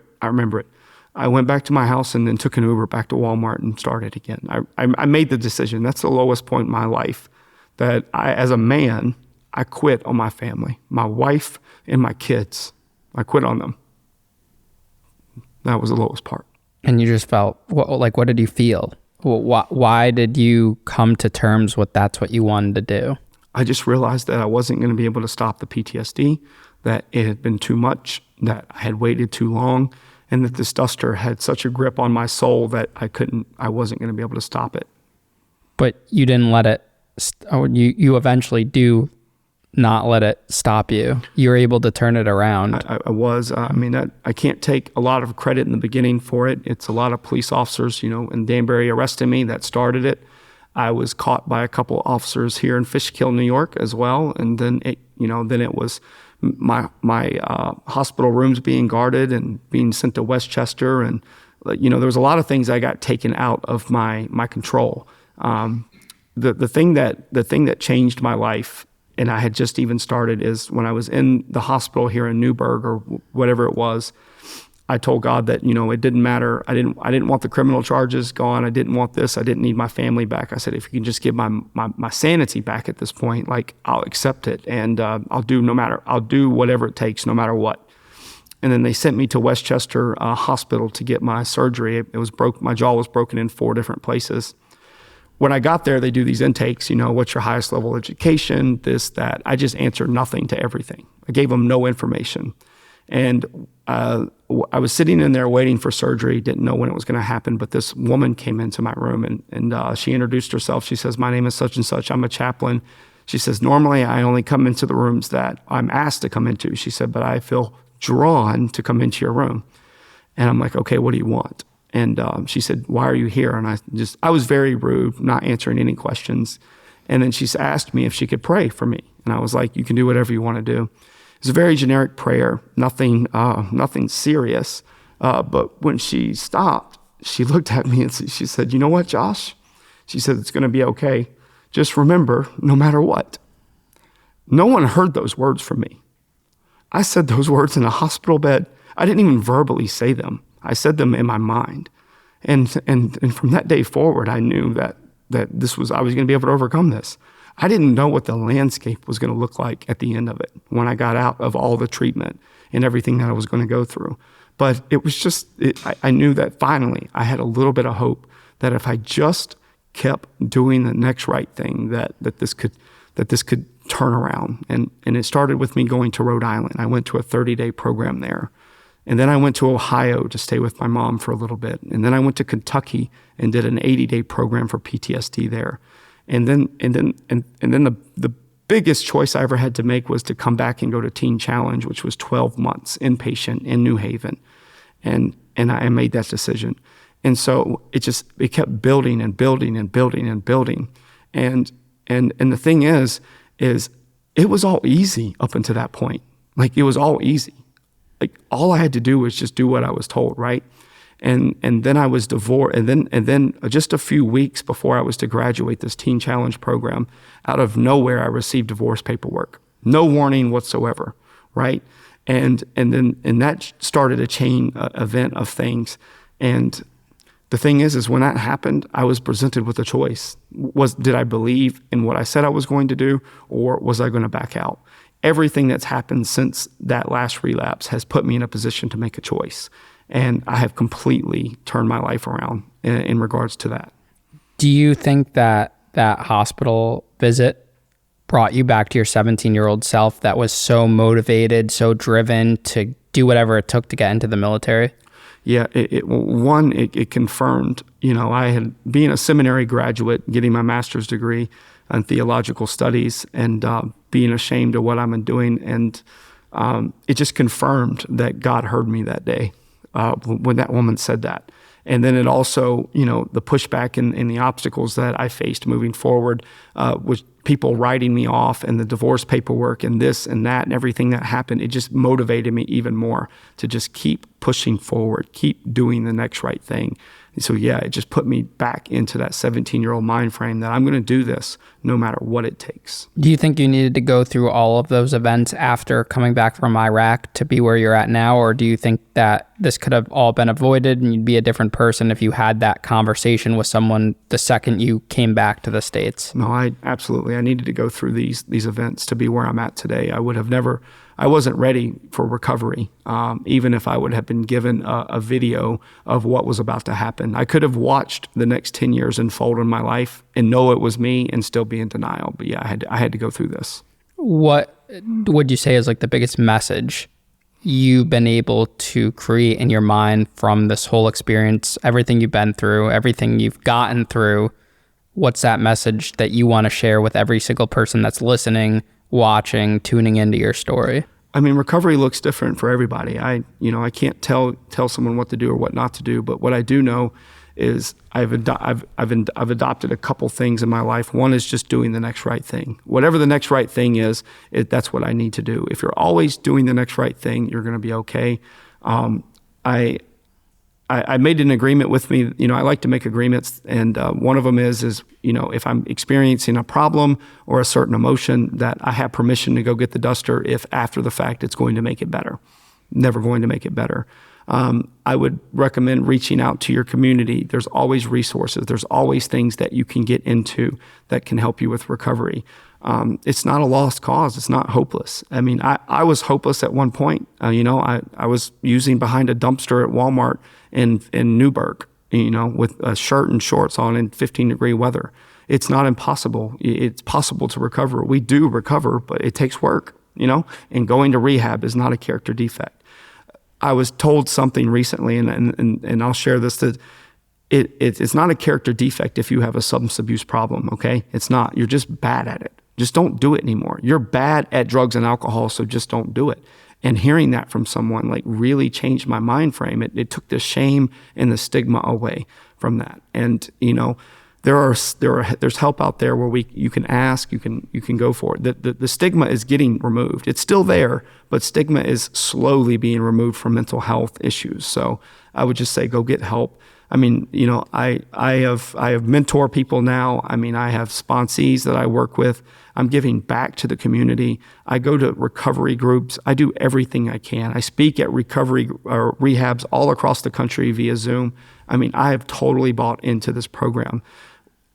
I went back to my house and then took an Uber back to Walmart and started again. I made the decision. That's the lowest point in my life, that as a man, I quit on my family, my wife and my kids. I quit on them. That was the lowest part. And you just felt, what did you feel? Why did you come to terms with that's what you wanted to do? I just realized that I wasn't going to be able to stop the PTSD, that it had been too much, that I had waited too long, and that this duster had such a grip on my soul that I wasn't going to be able to stop it. But you didn't let it, you eventually do not let it stop you. You were able to turn it around. I was. I can't take a lot of credit in the beginning for it. It's a lot of police officers, in Danbury arrested me that started it. I was caught by a couple officers here in Fishkill, New York as well. And then it was my hospital rooms being guarded and being sent to Westchester. And, there was a lot of things I got taken out of my control. The thing that changed my life, and I had just even started, is when I was in the hospital here in Newburgh or whatever it was, I told God that, it didn't matter. I didn't want the criminal charges gone. I didn't want this. I didn't need my family back. I said, if you can just give my sanity back at this point, like, I'll accept it. And I'll do whatever it takes, no matter what. And then they sent me to Westchester Hospital to get my surgery. My jaw was broken in 4 different places. When I got there, they do these intakes, what's your highest level of education, this, that. I just answered nothing to everything. I gave them no information. And I was sitting in there waiting for surgery, didn't know when it was going to happen, but this woman came into my room and she introduced herself. She says, my name is such and such. I'm a chaplain. She says, normally I only come into the rooms that I'm asked to come into. She said, but I feel drawn to come into your room. And I'm like, okay, what do you want? And she said, why are you here? And I was very rude, not answering any questions. And then she asked me if she could pray for me. And I was like, you can do whatever you want to do. It's a very generic prayer, nothing serious. But when she stopped, she looked at me and she said, you know what, Josh? She said, it's going to be okay. Just remember, no matter what. No one heard those words from me. I said those words in a hospital bed. I didn't even verbally say them. I said them in my mind. And from that day forward, I knew that I was going to be able to overcome this. I didn't know what the landscape was going to look like at the end of it when I got out of all the treatment and everything that I was going to go through. But it was I knew that finally I had a little bit of hope that if I just kept doing the next right thing, that this could turn around. And it started with me going to Rhode Island. I went to a 30-day program there. And then I went to Ohio to stay with my mom for a little bit. And then I went to Kentucky and did an 80-day program for PTSD there. And then the biggest choice I ever had to make was to come back and go to Teen Challenge, which was 12 months inpatient in New Haven. And I made that decision. And so it kept building and building and building and building. And the thing is it was all easy up until that point. Like, it was all easy. Like, all I had to do was just do what I was told, right? And then I was divorced. And then just a few weeks before I was to graduate this Teen Challenge program, out of nowhere, I received divorce paperwork. No warning whatsoever, right? And that started a chain event of things. And the thing is when that happened, I was presented with a choice. Did I believe in what I said I was going to do, or was I going to back out? Everything that's happened since that last relapse has put me in a position to make a choice. And I have completely turned my life around in regards to that. Do you think that hospital visit brought you back to your 17-year-old self that was so motivated, so driven to do whatever it took to get into the military? Yeah, it confirmed, I had been a seminary graduate, getting my master's degree in theological studies, and being ashamed of what I'm doing. And it just confirmed that God heard me that day when that woman said that. And then it also, the pushback and the obstacles that I faced moving forward, with people writing me off and the divorce paperwork and this and that and everything that happened, it just motivated me even more to just keep pushing forward, keep doing the next right thing. And so, yeah, it just put me back into that 17-year-old mind frame that I'm going to do this no matter what it takes. Do you think you needed to go through all of those events after coming back from Iraq to be where you're at now? Or do you think that this could have all been avoided and you'd be a different person if you had that conversation with someone the second you came back to the States? No, I needed to go through these events to be where I'm at today. I wasn't ready for recovery, even if I would have been given a video of what was about to happen. I could have watched the next 10 years unfold in my life and know it was me and still be in denial. But yeah, I had to go through this. What would you say is like the biggest message you've been able to create in your mind from this whole experience, everything you've been through, everything you've gotten through? What's that message that you want to share with every single person that's listening, watching, tuning into your story? I mean, recovery looks different for everybody. I can't tell someone what to do or what not to do, but what I do know is I've adopted a couple things in my life. One is just doing the next right thing. Whatever the next right thing is, that's what I need to do. If you're always doing the next right thing, you're going to be okay. I made an agreement with me. I like to make agreements, and one of them is if I'm experiencing a problem or a certain emotion, that I have permission to go get the duster if after the fact it's going to make it better. Never going to make it better. I would recommend reaching out to your community. There's always resources. There's always things that you can get into that can help you with recovery. It's not a lost cause. It's not hopeless. I mean, I was hopeless at one point. I was using behind a dumpster at Walmart in Newburgh, with a shirt and shorts on in 15-degree weather. It's not impossible. It's possible to recover. We do recover, but it takes work, and going to rehab is not a character defect. I was told something recently, and I'll share this, that it's not a character defect if you have a substance abuse problem, okay? It's not. You're just bad at it. Just don't do it anymore. You're bad at drugs and alcohol, so just don't do it. And hearing that from someone really changed my mind frame. It took the shame and the stigma away from that. And there's help out there where you can ask, you can go for it. The stigma is getting removed. It's still there, but stigma is slowly being removed from mental health issues. So I would just say go get help. I mean, I have mentor people now. I mean, I have sponsees that I work with. I'm giving back to the community. I go to recovery groups. I do everything I can. I speak at recovery rehabs all across the country via Zoom. I mean, I have totally bought into this program.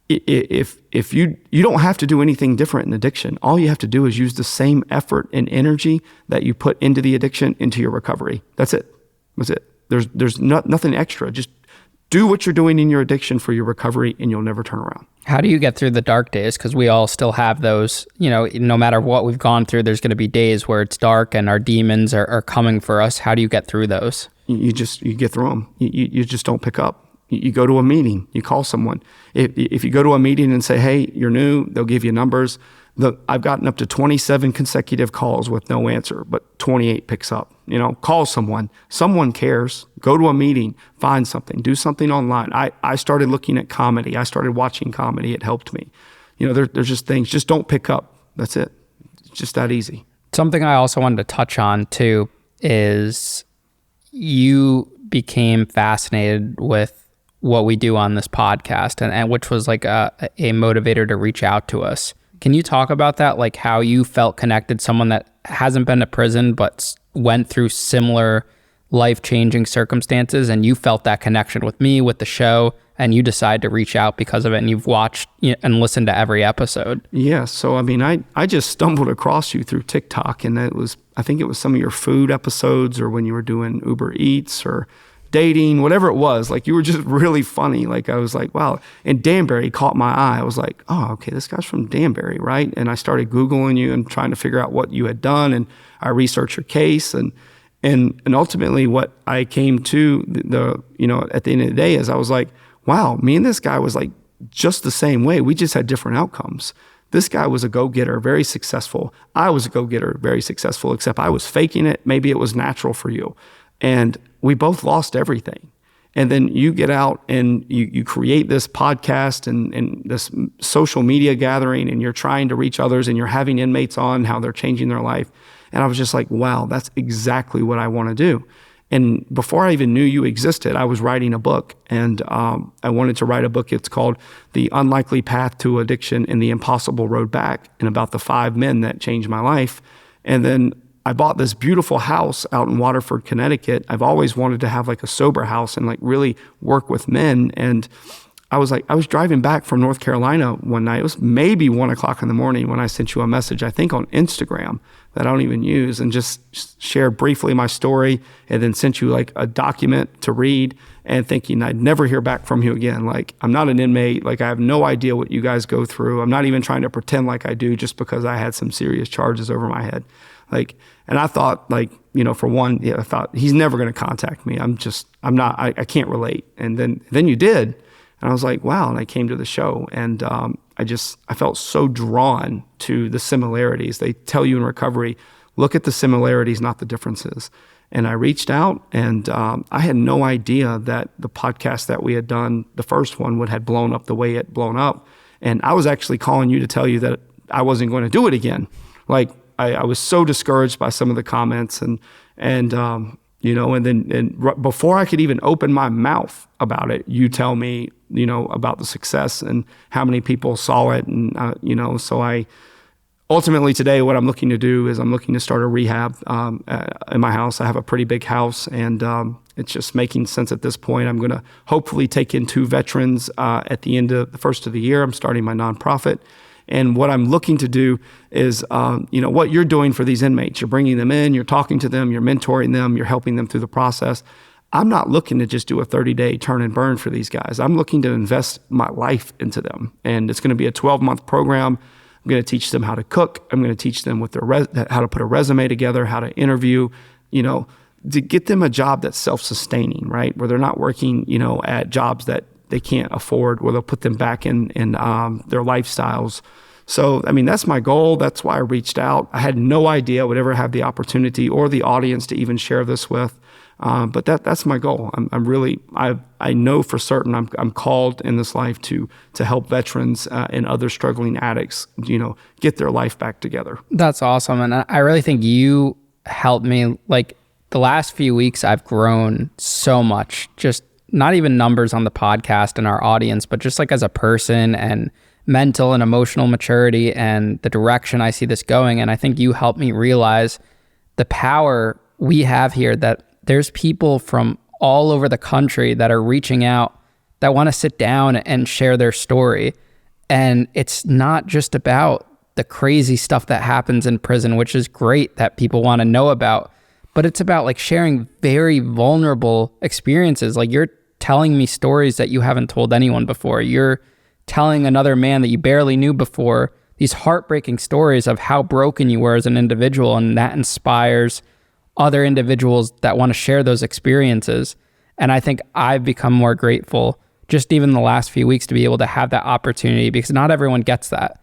If you don't have to do anything different in addiction. All you have to do is use the same effort and energy that you put into the addiction into your recovery. That's it. That's it. There's nothing extra. Just do what you're doing in your addiction for your recovery, and you'll never turn around. How do you get through the dark days? Because we all still have those, no matter what we've gone through, there's going to be days where it's dark and our demons are coming for us. How do you get through those? You get through them. You just don't pick up. You go to a meeting, you call someone. If you go to a meeting and say, hey, you're new, they'll give you numbers. I've gotten up to 27 consecutive calls with no answer, but 28 picks up. Call someone. Someone cares. Go to a meeting. Find something. Do something online. I started looking at comedy. I started watching comedy. It helped me. There's just things. Just don't pick up. That's it. It's just that easy. Something I also wanted to touch on too is you became fascinated with what we do on this podcast, and which was like a motivator to reach out to us. Can you talk about that? Like how you felt connected, someone that hasn't been to prison, but went through similar life-changing circumstances, and you felt that connection with me, with the show, and you decide to reach out because of it, and you've watched and listened to every episode. Yeah. So, I mean, I just stumbled across you through TikTok, and I think it was some of your food episodes, or when you were doing Uber Eats or dating, whatever it was. Like, you were just really funny. Like, I was like, wow. And Danbury caught my eye. I was like, oh, okay, this guy's from Danbury, right? And I started Googling you and trying to figure out what you had done, and I researched your case, and ultimately what I came to at the end of the day is I was like, wow, me and this guy was like just the same way. We just had different outcomes. This guy was a go-getter, very successful. I was a go-getter, very successful, except I was faking it. Maybe it was natural for you. And we both lost everything. And then you get out and you create this podcast and this social media gathering, and you're trying to reach others, and you're having inmates on how they're changing their life. And I was just like, wow, that's exactly what I want to do. And before I even knew you existed, I was writing a book, and I wanted to write a book. It's called The Unlikely Path to Addiction and the Impossible Road Back, and about the 5 men that changed my life. And then I bought this beautiful house out in Waterford, Connecticut. I've always wanted to have like a sober house and like really work with men. And I was driving back from North Carolina one night. It was maybe 1 o'clock in the morning when I sent you a message, I think on Instagram, that I don't even use, and just shared briefly my story, and then sent you like a document to read, and thinking I'd never hear back from you again. Like, I'm not an inmate. Like, I have no idea what you guys go through. I'm not even trying to pretend like I do just because I had some serious charges over my head. Like, and I thought, like, you know, for one, I thought he's never going to contact me. I can't relate. And then you did. And I was like, wow. And I came to the show, and I felt so drawn to the similarities. They tell you in recovery, look at the similarities, not the differences. And I reached out, and I had no idea that the podcast that we had done, the first one, had blown up the way it blown up. And I was actually calling you to tell you that I wasn't going to do it again. Like, I was so discouraged by some of the comments, and you know, and then before I could even open my mouth about it, you tell me, you know, about the success and how many people saw it. And, you know, so ultimately today, what I'm looking to do is I'm looking to start a rehab in my house. I have a pretty big house, and it's just making sense at this point. I'm going to hopefully take in 2 veterans at the end of the first of the year. I'm starting my nonprofit. And what I'm looking to do is, you know, what you're doing for these inmates. You're bringing them in, you're talking to them, you're mentoring them, you're helping them through the process. I'm not looking to just do a 30-day turn and burn for these guys. I'm looking to invest my life into them. And it's going to be a 12-month program. I'm going to teach them how to cook. I'm going to teach them how to put a resume together, how to interview, you know, to get them a job that's self-sustaining, right? Where they're not working, you know, at jobs that they can't afford, where they'll put them back in their lifestyles. So, I mean, that's my goal. That's why I reached out. I had no idea I would ever have the opportunity or the audience to even share this with. But that's my goal. I know for certain I'm called in this life to help veterans and other struggling addicts, you know, get their life back together. That's awesome. And I really think you helped me. Like, the last few weeks, I've grown so much, just not even numbers on the podcast and our audience, but just like as a person and mental and emotional maturity and the direction I see this going. And I think you helped me realize the power we have here, that there's people from all over the country that are reaching out, that want to sit down and share their story. And it's not just about the crazy stuff that happens in prison, which is great that people want to know about, but it's about like sharing very vulnerable experiences. Like, you're telling me stories that you haven't told anyone before. You're telling another man that you barely knew before these heartbreaking stories of how broken you were as an individual, and that inspires other individuals that want to share those experiences. And I think I've become more grateful just even the last few weeks to be able to have that opportunity, because not everyone gets that,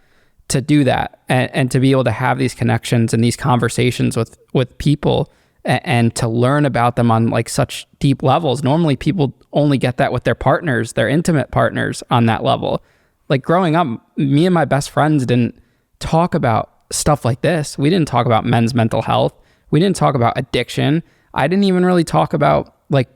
to do that, and to be able to have these connections and these conversations with people, and to learn about them on like such deep levels. Normally people only get that with their partners, their intimate partners on that level. Like, growing up, me and my best friends didn't talk about stuff like this. We didn't talk about men's mental health. We didn't talk about addiction. I didn't even really talk about like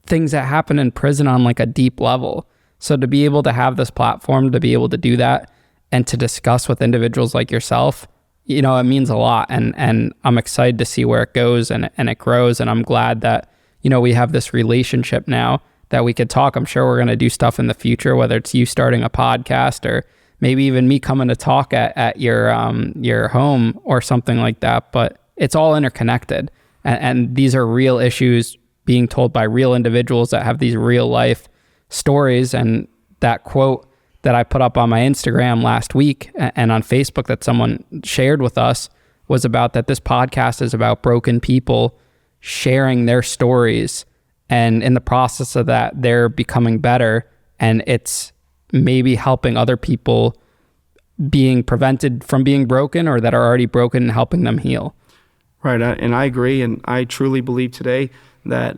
things that happen in prison on like a deep level. So to be able to have this platform, to be able to do that and to discuss with individuals like yourself, you know, it means a lot. And I'm excited to see where it goes and it grows. And I'm glad that, you know, we have this relationship now that we could talk. I'm sure we're going to do stuff in the future, whether it's you starting a podcast or maybe even me coming to talk at your home or something like that. But it's all interconnected. And these are real issues being told by real individuals that have these real life stories. And that quote that I put up on my Instagram last week and on Facebook that someone shared with us was about that this podcast is about broken people sharing their stories. And in the process of that, they're becoming better. And it's maybe helping other people being prevented from being broken or that are already broken and helping them heal. Right, and I agree, and I truly believe today that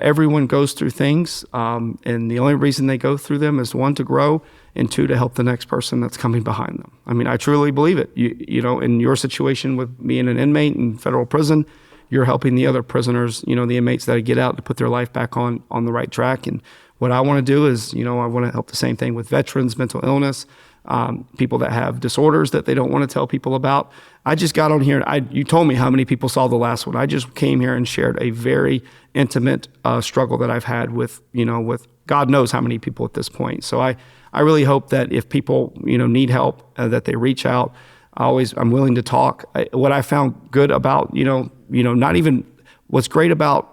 everyone goes through things, and the only reason they go through them is one, to grow, and two, to help the next person that's coming behind them. I mean, I truly believe it. You know, in your situation with being an inmate in federal prison, you're helping the other prisoners, you know, the inmates that get out to put their life back on the right track. And what I want to do is, you know, I want to help the same thing with veterans, mental illness, people that have disorders that they don't want to tell people about. I just got on here. You told me how many people saw the last one. I just came here and shared a very intimate struggle that I've had with God knows how many people at this point. So I really hope that if people, you know, need help, that they reach out. I'm willing to talk. What I found good about, not even what's great about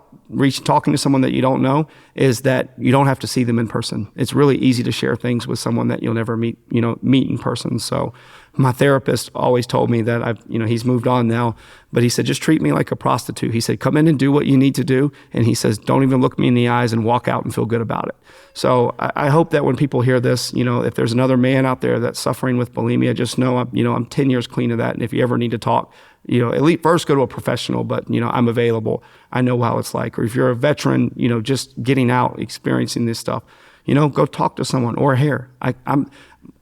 talking to someone that you don't know is that you don't have to see them in person. It's really easy to share things with someone that you'll never meet in person. So my therapist always told me that he's moved on now, but he said, just treat me like a prostitute. He said, come in and do what you need to do. And he says, don't even look me in the eyes, and walk out and feel good about it. So I hope that when people hear this, if there's another man out there that's suffering with bulimia, just know I'm 10 years clean of that. And if you ever need to talk, at least first go to a professional, but I'm available. I know how it's like. Or if you're a veteran, just getting out, experiencing this stuff, go talk to someone or hair.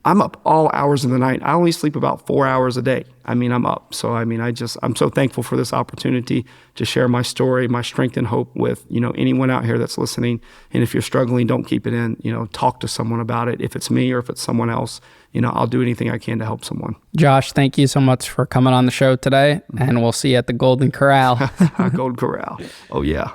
I'm up all hours of the night. I only sleep about 4 hours a day. I'm up. So, I'm so thankful for this opportunity to share my story, my strength and hope with, anyone out here that's listening. And if you're struggling, don't keep it in, talk to someone about it. If it's me or if it's someone else, I'll do anything I can to help someone. Josh, thank you so much for coming on the show today, and we'll see you at the Golden Corral. Golden Corral. Oh, yeah.